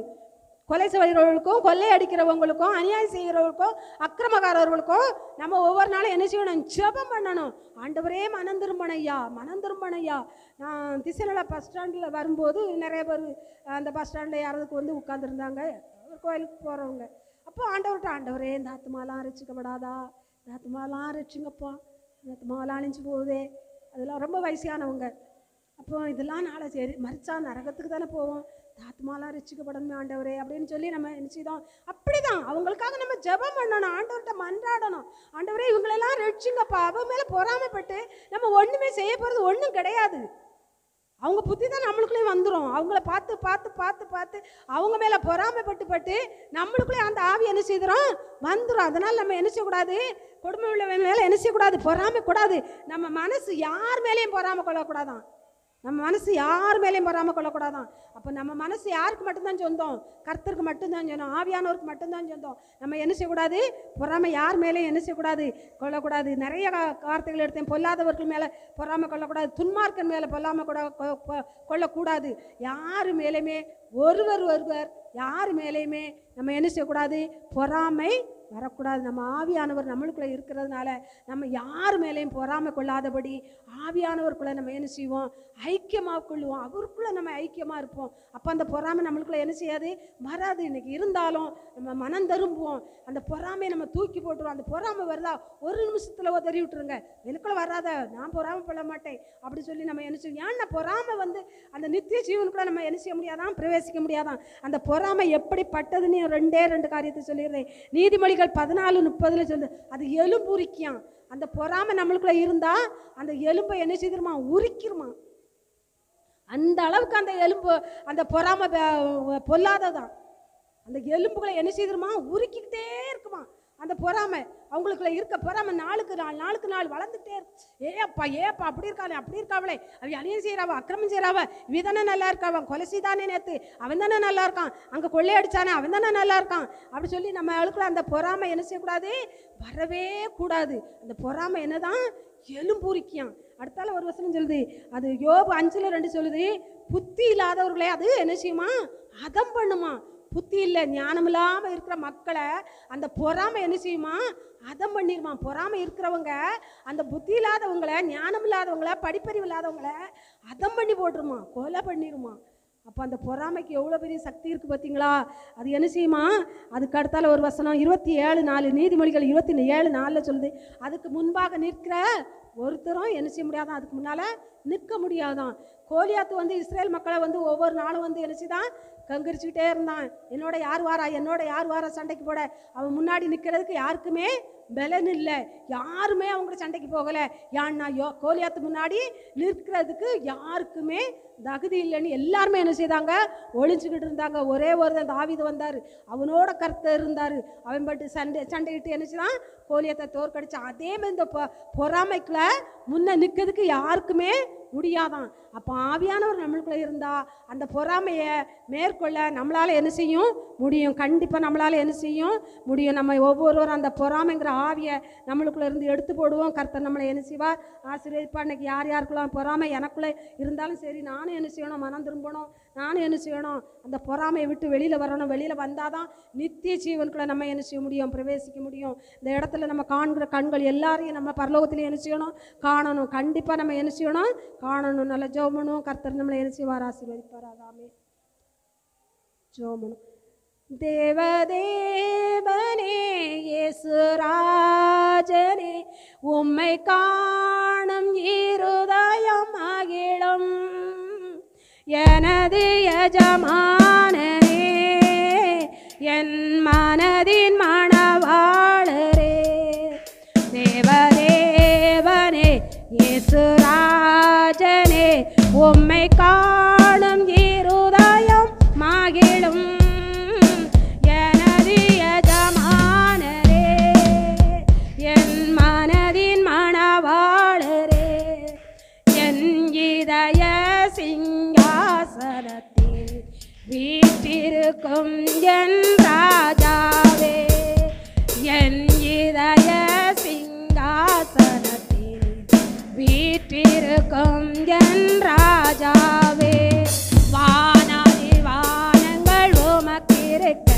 கொலை செய்கிறவர்களுக்கும், கொள்ளை அடிக்கிறவங்களுக்கும், அநியாயம் செய்கிறவர்களுக்கும், அக்கிரமக்காரர்களுக்கும் நம்ம ஒவ்வொரு நாளும் என்ன செய்யணும், ஜெபம் பண்ணணும். ஆண்டவரே மனம் திரும்பணையா, மனம் திரும்பணையா. நான் திசைநல பஸ் ஸ்டாண்டில் வரும்போது நிறைய பேர் அந்த பஸ் ஸ்டாண்டில் யாராவதுக்கு வந்து உட்காந்துருந்தாங்க, கோயிலுக்கு போகிறவங்க. அப்போ ஆண்டவர்கிட்ட, ஆண்டவரே இந்த ஆத்மாலாம் ரசிக்கப்படாதா, இந்த ஆத்மாலாம் ரசிங்கப்பா, இந்த ஆத்மாலாம் அழிஞ்சு போகுதே, அதெல்லாம் ரொம்ப வயசானவங்க. அப்போ இதெல்லாம் நாளை சரி மறிச்சா நரகத்துக்கு தானே போவோம், ஆத்மாலாம் ரசிக்கப்படணுமே ஆண்டவரே அப்படின்னு சொல்லி நம்ம நினச்சிதான். அப்படிதான் அவங்களுக்காக நம்ம ஜெபம் பண்ணணும், ஆண்டவர்கிட்ட மன்றாடணும். ஆண்டவரே இவங்களெல்லாம் ரட்சிங்கப்பா. அவங்க மேலே பொறாமைப்பட்டு நம்ம ஒன்றுமே செய்ய போகிறது ஒன்றும் கிடையாது. அவங்க புத்தி தான் நம்மளுக்குள்ளேயும் வந்துடும். அவங்கள பார்த்து பார்த்து பார்த்து பார்த்து அவங்க மேலே பொறாமைப்பட்டு நம்மளுக்குள்ளே அந்த ஆவி என்ன செய்கிறோம், வந்துடும். அதனால் நம்ம என்ன செய்யக்கூடாது, கொடுமை உள்ளவன் மேலே என்ன செய்யக்கூடாது, பொறாமை கூடாது. நம்ம மனசு யார் மேலேயும் பொறாமை கொள்ளக்கூடாதான். நம்ம மனசு யார் மேலேயும் பொறாமல் கொள்ளக்கூடாதான். அப்போ நம்ம மனசு யாருக்கு மட்டும்தான் சொந்தம்? கர்த்தருக்கு மட்டும்தான் சொந்தம், ஆவியானவருக்கு மட்டும்தான் சொந்தம். நம்ம என்ன செய்யக்கூடாது? பொறாமை யார் மேலேயும் என்ன செய்யக்கூடாது? கொள்ளக்கூடாது. நிறைய வார்த்தைகள் எடுத்தேன். பொல்லாதவர்கள் மேலே பொறாமை கொள்ளக்கூடாது, துன்மார்க்கன் மேலே பொல்லாமல் கொள்ளக்கூடாது. யார் மேலேயுமே ஒருவர் யார் மேலேயுமே நம்ம என்ன செய்யக்கூடாது? பொறாமை வரக்கூடாது. நம்ம ஆவியானவர் நம்மளுக்குள்ளே இருக்கிறதுனால நம்ம யார் மேலேயும் பொறாமை கொள்ளாதபடி ஆவியானவருக்குள்ளே நம்ம என்ன செய்வோம்? ஐக்கியமாக கொள்ளுவோம். அவருக்குள்ளே நம்ம ஐக்கியமாக இருப்போம். அப்போ அந்த பொறாமை நம்மளுக்குள்ளே என்ன செய்யாது? வராது. இன்னைக்கு இருந்தாலும் நம்ம மனம் தரும்புவோம். அந்த பொறாமையை நம்ம தூக்கி போட்டுருவோம். அந்த பொறாமை வருதா ஒரு நிமிஷத்தில் உதறி விட்டுருங்க. எனக்குள்ளே வராத, நான் பொறாமைப்பட மாட்டேன் அப்படி சொல்லி நம்ம என்ன செய்வோம்? ஏன்னா பொறாமை அந்த நித்திய ஜீவனுக்குள்ளே நம்ம என்ன செய்ய முடியாதான்? பிரவேசிக்க முடியாதான். அந்த பொறாமை எப்படிப்பட்டதுன்னு ரெண்டு காரியத்தை சொல்லிடுறேன். நீதிமொழிகள் 14:30 சொல்லு. அது எலும்புரிக்கான். அந்த பொறாமை நம்மளுக்குள்ள இருந்தா அந்த எலும்பை என்ன செய்திருமா? உரிக்கிருமா. அந்த அளவுக்கு அந்த எலும்பு, அந்த பொறாமை பொல்லாததான். அந்த எலும்புகளை என்ன செய்திருமா? உருக்கிக்கிட்டே இருக்குமா அந்த பொறாமை. அவங்களுக்குள்ள இருக்க பொறாமை நாளுக்கு நாள் வளர்ந்துக்கிட்டே இருக்கு. ஏப்பா அப்படி இருக்கானே, அப்படி இருக்காவளே, அவ அநியம் செய்யறாவ, அக்கிரமம் செய்யறாவ, இவதானே நல்லா இருக்காவ, கொலைசிதானே நேத்து அவன் தானே நல்லா இருக்கான், அங்கே கொள்ளையடிச்சானே அவன் தானே நல்லா இருக்கான் அப்படி சொல்லி நம்ம ஆளுக்குள்ள அந்த பொறாமை என்ன செய்யக்கூடாது? வரவே கூடாது. அந்த பொறாமை என்னதான்? எலும்பூரிக்கான். அடுத்தால ஒரு வசனம் சொல்லுது, அது யோபு 5:2 சொல்லுது, புத்தி இல்லாதவர்களே அது என்ன செய்யுமா? அதம் பண்ணுமா. புத்தி இல்லை, ஞானம் இல்லாமல் இருக்கிற மக்களை அந்த பொறாமை என்ன செய்யுமா? அதம் பண்ணிருமா. பொறாமை இருக்கிறவங்க அந்த புத்தி இல்லாதவங்களை, ஞானம் இல்லாதவங்களை, படிப்பறிவு இல்லாதவங்களை அதம் பண்ணி போட்டுருமா, கொலை பண்ணிருமா. அப்போ அந்த பொறாமைக்கு எவ்வளோ பெரிய சக்தி இருக்குது பார்த்தீங்களா? அது என்ன செய்யுமா? அதுக்கு அடுத்தால ஒரு வசனம் 27:4, நீதிமொழிகள் 27:4 சொல்லுது, அதுக்கு முன்பாக நிற்கிற ஒருத்தரும் என்ன செய்ய முடியாதான், அதுக்கு முன்னால் நிற்க முடியாதான். கோலியாத்து இஸ்ரேல் மக்களை ஒவ்வொரு நாளும் என்ன செய்தான்? கங்கரிச்சுக்கிட்டே இருந்தான். என்னோட யார் வாரா சண்டைக்கு போட. அவன் முன்னாடி நிற்கிறதுக்கு யாருக்குமே பலன் இல்லை. யாருமே அவங்கள சண்டைக்கு போகலை. யான்னா கோலியாத்து முன்னாடி நிற்கிறதுக்கு யாருக்குமே தகுதி இல்லைன்னு எல்லாருமே என்ன செய்தாங்க? ஒளிஞ்சுக்கிட்டு இருந்தாங்க. ஒரே ஒருத்தன் தாவீது வந்தார், அவனோட கர்த்தர் இருந்தார். அவன் பட்டு சண்டையிட்டு என்ன செய்தான்? கோலியத்தை தோற்கடிச்சான். அதே மாதிரி இந்த பொறாமைக்குள்ள முன்ன நிற்கிறதுக்கு யாருக்குமே முடியாதான். அப்போ ஆவியானவர் நம்மளுக்குள்ள இருந்தா அந்த பொறாமையை மேற்கொள்ள நம்மளால என்ன செய்யும் முடியும்? கண்டிப்பாக நம்மளால என்ன செய்யும் முடியும்? நம்ம ஒவ்வொருவரும் அந்த பொறாமைங்கிற ஆவியை நம்மளுக்குள்ள இருந்து எடுத்து போடுவோம். கர்த்தர் நம்மளை என்ன செய்வார்? ஆசீர்வதிப்பா. இன்னைக்கு யாருக்கெல்லாம் பொறாமை எனக்குள்ளே இருந்தாலும் சரி, நானும் என்ன செய்யணும்? மனம் திரும்பணும். நானும் என்ன செய்யணும்? அந்த பொறாமையை விட்டு வெளியில் வரணும். வெளியில் வந்தால் தான் நித்திய ஜீவனுக்குள்ளே நம்ம என்ன செய்ய முடியும்? பிரவேசிக்க முடியும். இந்த இடத்துல நம்ம காண்கிற கண்கள் எல்லாரையும் நம்ம பரலோகத்தில் என்ன செய்யணும்? காணணும். கண்டிப்பாக நம்ம என்ன செய்யணும்? காணணும். நல்ல ஜெபணும். கர்த்தர் நம்மளை என்ன செய்வார்? ஆசீர்வதிப்பார். ஆமென். ஜெபணும். தேவதேவனே இயேசு ராஜனே, உம்மை காணும் இருதயம் மகிழும். எனது எஜமானனே, என் மனதின் மணவாளரே, தேவதேவனே இயேசு ராஜனே, உம்மை காணும் இருதயம் மகிழும். எனது எஜமானரே, என் மனதின் மணவாளரே, என் இதய சிங்காசனத்தில் வீற்றிருக்கும் என் ராஜாவே, என் இதய சிங்காசனத்தில் வீற்றிருக்கும் என் ராஜாவே, வானாதி வானங்கள் உமக்கிருக்க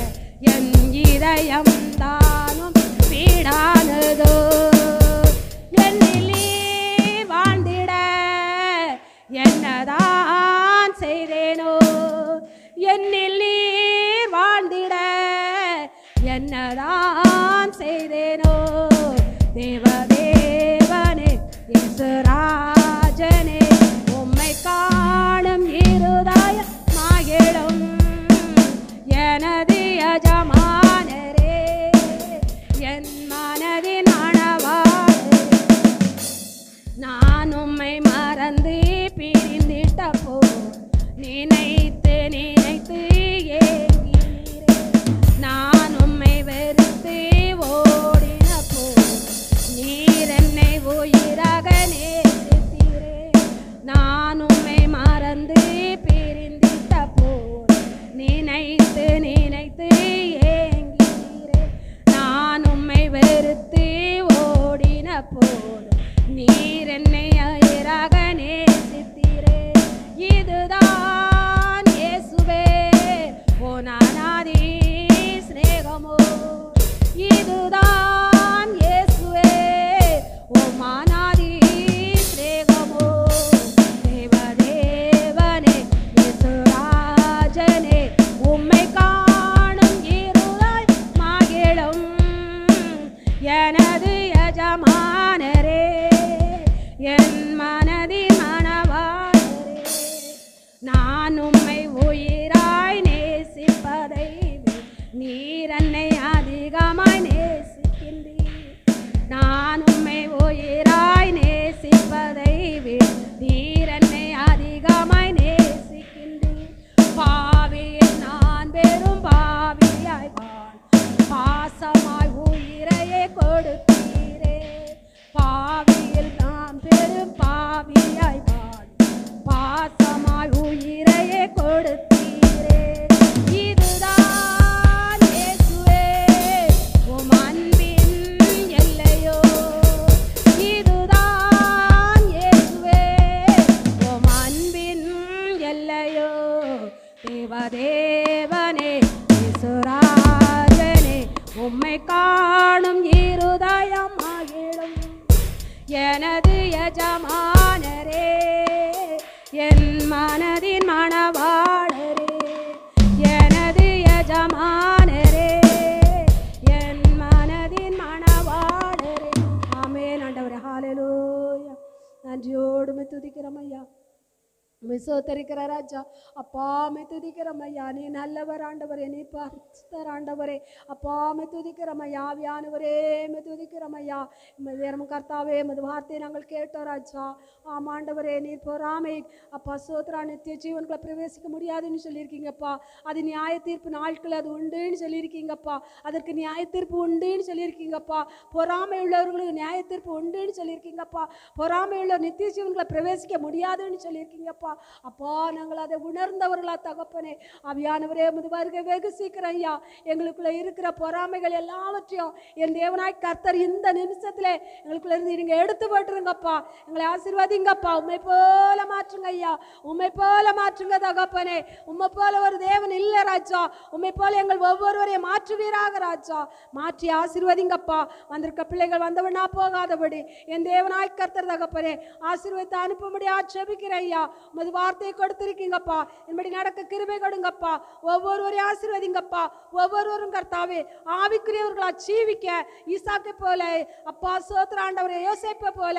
என் இதயம் தானும் வீடானதோ. என்னிலே வாழ்ந்திட என்னதான் செய்தேனோ, என்னில் நீர் வாழ்ந்திட என்னதான் செய்தேனோ. தேவதேவனே இயேசு ராஜனே, உம்மை காணும் இருதயம் மகிழும். எனது எஜமானரே, என் மனதின் மணவாளரே, நான் உம்மை மறந்து பிரிந்திட்ட போ நினைத்து நினைத்து ஏங்கினீரே. நான் உம்மை வெறுத்து ஓடின போ நீர் என்னை உயிராக நேசித்தீரே. நான் உம்மை இதுதான் இயேசுவே உன் அநாதி சிநேகமோ, இதுதான் இயேசுவே உம் அநாதி சிநேகமோ. தேவதேவனே இயேசுராஜனே உம்மை காணும் இருளாய் மகிழும் எனது எஜமானரே, என் மனதின் மணவாளரே. நான் உம்மை உயிராய் நேசிப்பதை நீர் என்னை அதிகமாய் நேசிக்கின்றீர். நான் உம்மை உயிராய் நேசிப்பதை நீர் என்னை அதிகமாய் நேசிக்கின்றீர். பாவியில் நான் பெரும் பாவியாய் பாசமாய் உயிரையே கொடுத்தீரே. பாவியில் நான் பெரும் பாவியாய் பாசமாய் உயிரையே கொடுத்தீரே. இதுதான் இயேசுவே உம் அன்பின் எல்லையோ, இதுதான் இயேசுவே உம் அன்பின் எல்லையோ. தேவதேவனே இயேசுராஜனே உம்மை காணும் இருதயம் மகிழும் எனது எஜமானரே, என் மனதின் மணவாளரே, எனது எஜமானரே, என் மனதின் மணவாளரே. ஆமென் ஆண்டவரே, ஹல்லேலூயா. நன்றியோடு துதிக்கிறோம் ஐயா, மிசோத்தரிக்கிற ராஜா. அப்பா துதிக்கிறோம் ஐயா, நீ நல்லவர் ஆண்டவரே, நீ பரிசுத்தர் ஆண்டவரே. அப்பா துதிக்கிறோம் ஐயா, ஆவியானவரே துதிக்கிறோம் ஐயா. நேரம் கர்த்தாவே மது வார்த்தையை நாங்கள் கேட்டோம் ராஜா. ஆமாண்டவரே, நீர் பொறாமை அப்பா சோத்ரா நித்திய ஜீவன்களை பிரவேசிக்க முடியாதுன்னு சொல்லியிருக்கீங்கப்பா. அது நியாய தீர்ப்பு நாட்கள் அது உண்டுன்னு சொல்லியிருக்கீங்கப்பா. அதற்கு நியாய தீர்ப்பு உண்டுன்னு சொல்லியிருக்கீங்கப்பா. பொறாமை உள்ளவர்களுக்கு நியாய தீர்ப்பு உண்டுன்னு சொல்லியிருக்கீங்கப்பா. பொறாமை உள்ள நித்திய ஜீவன்களை பிரவேசிக்க முடியாதுன்னு சொல்லியிருக்கீங்கப்பா. அப்பா நாங்கள் அதை உணர்ந்தவர்களா தகப்பனே. ஆவியானவரே உமது வருகை வெகு சீக்கிரம் ஐயா. எங்களுக்குள்ள இருக்கிற பொறாமைகள் எல்லாவற்றையும் என் தேவனாய் கர்த்தர் இந்த நிமிஷத்துல எங்களுக்குள்ள இருந்து நீங்க எடுத்து போட்டுருங்கப்பா. எங்களை ஆசீர்வதிங்கப்பா. உம்மை போல மாற்றுங்க ஐயா, உம்மை போல மாற்றுங்க தகப்பனே. உம்மை போல ஒரு தேவன் இல்லை ராஜா. உம்மை போல எங்கள் ஒவ்வொருவரையும் மாற்றுவீராக ராஜா. மாற்றி ஆசீர்வதிங்கப்பா. வந்திருக்க பிள்ளைகள் வந்தவனா போகாதபடி என் தேவனாய் கர்த்தர் தகப்பனே ஆசீர்வதித்து அனுப்பும்படி ஆட்சேபிக்கிறேன் ஐயா. உமது வார்த்தையை கொடுத்திருக்கீங்கப்பா. என்படி நடக்க கிருபை கொடுங்கப்பா. ஒவ்வொருவரையும் ஆசீர்வதிங்கப்பா. ஒவ்வொருவரும் கர்த்தாவே ஆவிக்குரியவர்களா ஜீவிக்க ஈசாக்கை போல அப்பா சோத்திர ஆண்டவரே, யோசேப்பை போல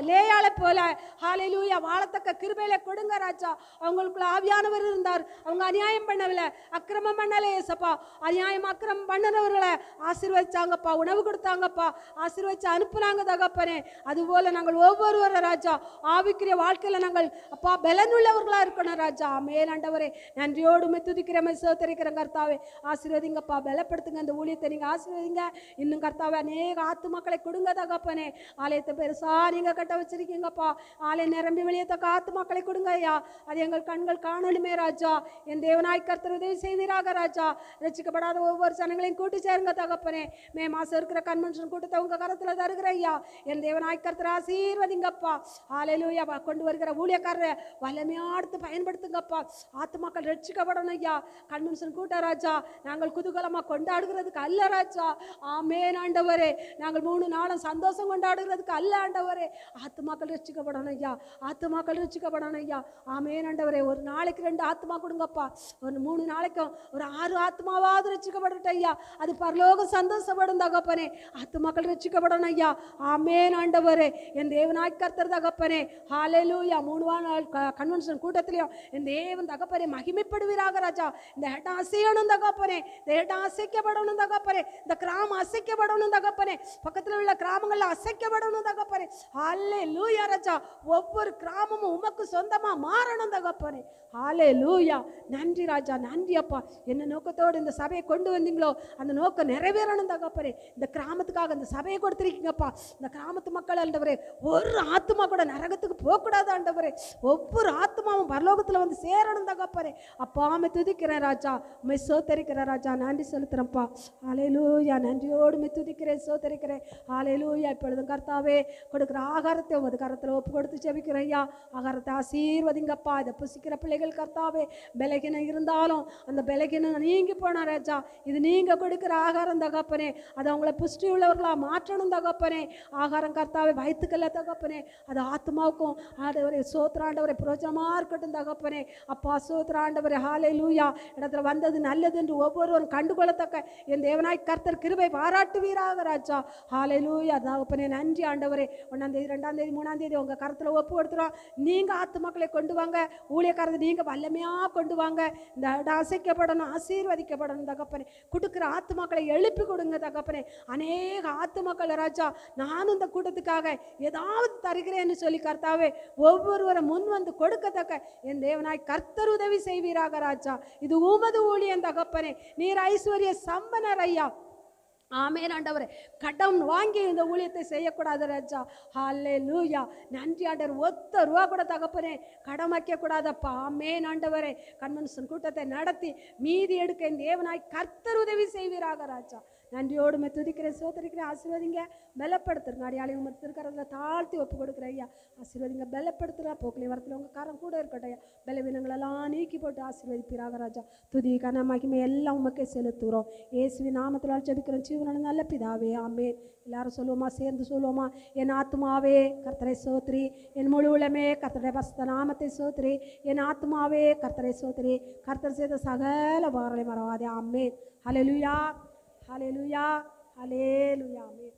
லேயாளை போல ஹல்லேலூயா வாழத்தக்க கிருபையில கொடுங்க ராஜா. அவங்களுக்குள்ள ஆவியானவர் இருந்தார். அவங்க அநியாயம் பண்ணவில்லை, அக்கிரமம் பண்ணல ஏசப்பா. அநியாயம் அக்கிரமம் பண்ணினவர்களை ஆசீர்வதிச்சாங்கப்பா, உணவு கொடுத்தாங்கப்பா, ஆசீர்வதிச்சு அனுப்புனாங்க தகப்பனே. அதுபோல நாங்கள் ஒவ்வொருவரும் ராஜா ஆவிக்குரிய வாழ்க்கையில நாங்கள் அப்பா பலனுள்ளவர்களா இருக்கணும் ராஜா. ஆமென் ஆண்டவரே, நன்றியோடு துதிக்கிறோம் சோதரிக்கிறோம் கர்த்தாவே. ஆசீர்வதிங்கப்பா, பலப்படுத்துங்க அந்த ஊழியத்தை நீங்க ஆசீர்வதிங்க. இன்னும் கர்த்தாவே அநேக ஆத்துமக்களை கொடுங்க தகப்பனே. ஆலயத்தை பெருசா நீங்க கட்ட வச்சிருக்கீங்கப்பா. ஆலயம் நிரம்பி வெளியத்தக்க ஆத்துமக்களை கொடுங்க ஐயா. அது எங்கள் கண்கள் காணணுமே ராஜா. என் தேவனாய் கர்த்தர் உதவி செய்வீராக ராஜா. ரட்சிக்கப்படாத ஒவ்வொரு ஜனங்களையும் கூட்டி சேருங்க தகப்பனே. மே மாசம் இருக்கிற கன்வென்ஷன் கூட்டத்தை உங்க கரத்துல தருகிற ஐயா. என் தேவனாய் கர்த்தர் ஆசீர்வதிங்கப்பா. ஹல்லேலூயா. கொண்டு வருகிற ஊழியக்காரரை வல்லமையாடுத்து பயன்படுத்துங்கப்பா. ஆத்துமாக்கள் ரட்சிக்கப்படணும் ஐயா. கன்வென்ஷன் கூட்ட ராஜா நாங்கள் குதூகலமா கொண்டாடுகிறதுக்கு அல்ல ராஜா. ஆமென் ஆண்டவரே, நாங்கள் 3 நாளும் சந்தோஷம் கொண்டாடுகிறதுக்கு அல்ல ஆண்டவரே. ஆத்துமாக்கள் ரட்சிக்கப்படணும் ஐயா. ஆத்துமாக்கள் ரட்சிக்கப்படணும் ஐயா. ஆமென் ஆண்டவரே, ஒரு நாளைக்கு 2 ஆத்துமா கொடுங்கப்பா. ஒரு 3 நாளைக்கும் ஒரு 6 ஆத்துமாவாவது ரட்சிக்கப்படட்டும் ஐயா. அது பரலோக சந்தோஷப்படும் தகப்பனே. ஆத்துமாக்கள் ரட்சிக்கப்படணும் ஐயா. ஆமென் ஆண்டவரே, என் தேவனாய் கர்த்தர் தகப்பனே. ஹல்லேலூயா. 3 நாள் கன்வென்ஷன் கூட்டத்திலையும் என் தேவன் தகப்பனே மகிமைப்படுவீராக ராஜா. இந்த இடம் அசையணும் தகப்பனே. இந்த இடம் அசைக்கப்படணும் தகப்பனே. இந்த கிராமம் அசைக்கப்படணும் தகப்பனே. பக்கத்தில் உள்ள கிராமங்கள்ல அசைக்கப்படணும் தகப்பனே. ஹல்லேலூயா ராஜா. ஒவ்வொரு கிராமமும் உமக்கு சொந்தமா மாறணும் தகப்பனே. ஹல்லேலூயா. நன்றி ராஜா, நன்றி அப்பா. என்ன நோக்கத்தோடு இந்த சபையை கொண்டு வந்தீங்களோ அந்த நோக்கம் நிறைவேறணும் தகப்பனே. இந்த கிராமத்துக்காக இந்த சபையை கொடுத்திருக்கீங்கப்பா. இந்த கிராமத்து மக்கள் ஆண்டவரே ஒரு ஆத்துமா கூட நரகத்துக்கு போகக்கூடாது ஆண்டவரே. ஆண்டவரே ஒவ்வொரு ஆத்மாவும் பரலோகத்தில் வந்து சேரணும் தகப்பனே. அப்பா உம்மை துதிக்கிறேன் ராஜா, உம்மை சோத்தரிக்கிறேன் ராஜா, நன்றி செலுத்துறேன்ப்பா. ஹல்லேலூயா, நன்றியோடு உம்மை துதிக்கிறேன், சோத்தரிக்கிறேன். ஹல்லேலூயா. இப்பொழுதும் கர்த்தாவே கொடுக்குற ஆகாரத்தை உமது கரத்தில் ஒப்பு கொடுத்து ஜெபிக்கிறேன் ஐயா. ஆகாரத்தை ஆசீர்வதிங்கப்பா. இதை புசிக்கிற பிள்ளைகள் கர்த்தாவே பலகீனம் இருந்தாலும் அந்த பலகீனம் நீங்கி போன ராஜா. இது நீங்க கொடுக்கிற ஆகாரம் தகப்பனே, அது அவங்கள புஷ்டி உள்ளவர்களா மாற்றணும் தகப்பனே. ஆகாரம் கர்த்தாவே வயிற்றுக்கல்ல தகப்பனே, அது ஆத்மாவுக்கும் ஆண்டவரே சோத்ராண்டவரை புரோஜனமா இருக்கட்டும் தகப்பனே. அப்பா சோத்ராண்டவரே ஹல்லேலூயா. இடத்துல வந்தது நல்லது என்று ஒவ்வொருவரும் கண்டுகொள்ளத்தக்க என் தேவனாய் கர்த்தர் கிருபை பாராட்டுவீராக ராஜா. ஹல்லேலூயா தகப்பனே, நன்றி ஆண்டவரே. 1ஆம் தேதி 2ஆம் தேதி 3ஆம் தேதி உங்க கருத்துல ஒப்பு கொடுத்துறோம். நீங்க ஆத்துமக்களை கொண்டு வாங்க, ஊழியக்காரதை நீங்க வல்லமையா கொண்டு வாங்க. இந்த அசைக்கப்படணும், ஆசீர்வதிக்கப்படணும் தகப்பனே. கொடுக்குற ஆத்துமக்களை எழுப்பி கொடுங்க தகப்பனே. அநேக ஆத்துமக்கள் ராஜா, நானும் இந்த கூட்டத்துக்காக ஏதாவது தருகிறேன்னு சொல்லி கர்த்தாவே ஒவ்வொருவரும் முன் வந்து கொடுக்கத்தக்க என் தேவனாய் கர்த்தர் உதவி செய்வீராக ராஜா. இது உமது ஊழியம் தகப்பனே. நீர் ஐஸ்வர்ய சம்பனர் ஐயா. ஆமென் ஆண்டவரே. கடன் வாங்கி இந்த ஊழியத்தை செய்யக்கூடாது ராஜா. ஹல்லேலூயா. நன்றி ஆண்டவர். ஒத்த ரூபா கூட தகப்பனே கடன் வைக்க கூடாதப்பா. ஆமென் ஆண்டவரே. கன்வென்ஷன் கூட்டத்தை நடத்தி மீதி எடுக்க என் தேவனாய் கர்த்தர் உதவி செய்வீராக ராஜா. நன்றியோடு மே துதிக்கிறேன், சோதரிக்கிறேன். ஆசீர்வதிங்க, பலப்படுத்துருங்க. அடியாளையும் திருக்கரங்களை தாழ்த்தி ஒப்பு கொடுக்குறேன் ஐயா. ஆசீர்வதிங்க, பலப்படுத்துறா. போக்கிலே வரத்தில் உங்கள் காரம் கூட இருக்கட்டும் ஐயா. பலவீனங்களெல்லாம் நீக்கி போட்டு ஆசீர்வதிப்பீராக ராஜா. துதி கன மகிமை எல்லாம் உமக்கே செலுத்துகிறோம். இயேசுவின் நாமத்தினால் ஜெபிக்கிறோம் ஜீவனான நல்ல பிதாவே, ஆமென். எல்லாரும் சொல்லுவோமா, சேர்ந்து சொல்லுவோமா? என் ஆத்துமாவே கர்த்தரை சோத்ரி, என் முழு உளமே கர்த்தருடைய பரிசுத்த நாமத்தை சோத்ரி. என் ஆத்துமாவே கர்த்தரை சோத்ரி, கர்த்தர் செய்த சகல வாரலை மறவாதே. ஆமென். ஹல்லேலூயா, ஹல்லேலூயா, ஹல்லேலூயா. ஆமென்.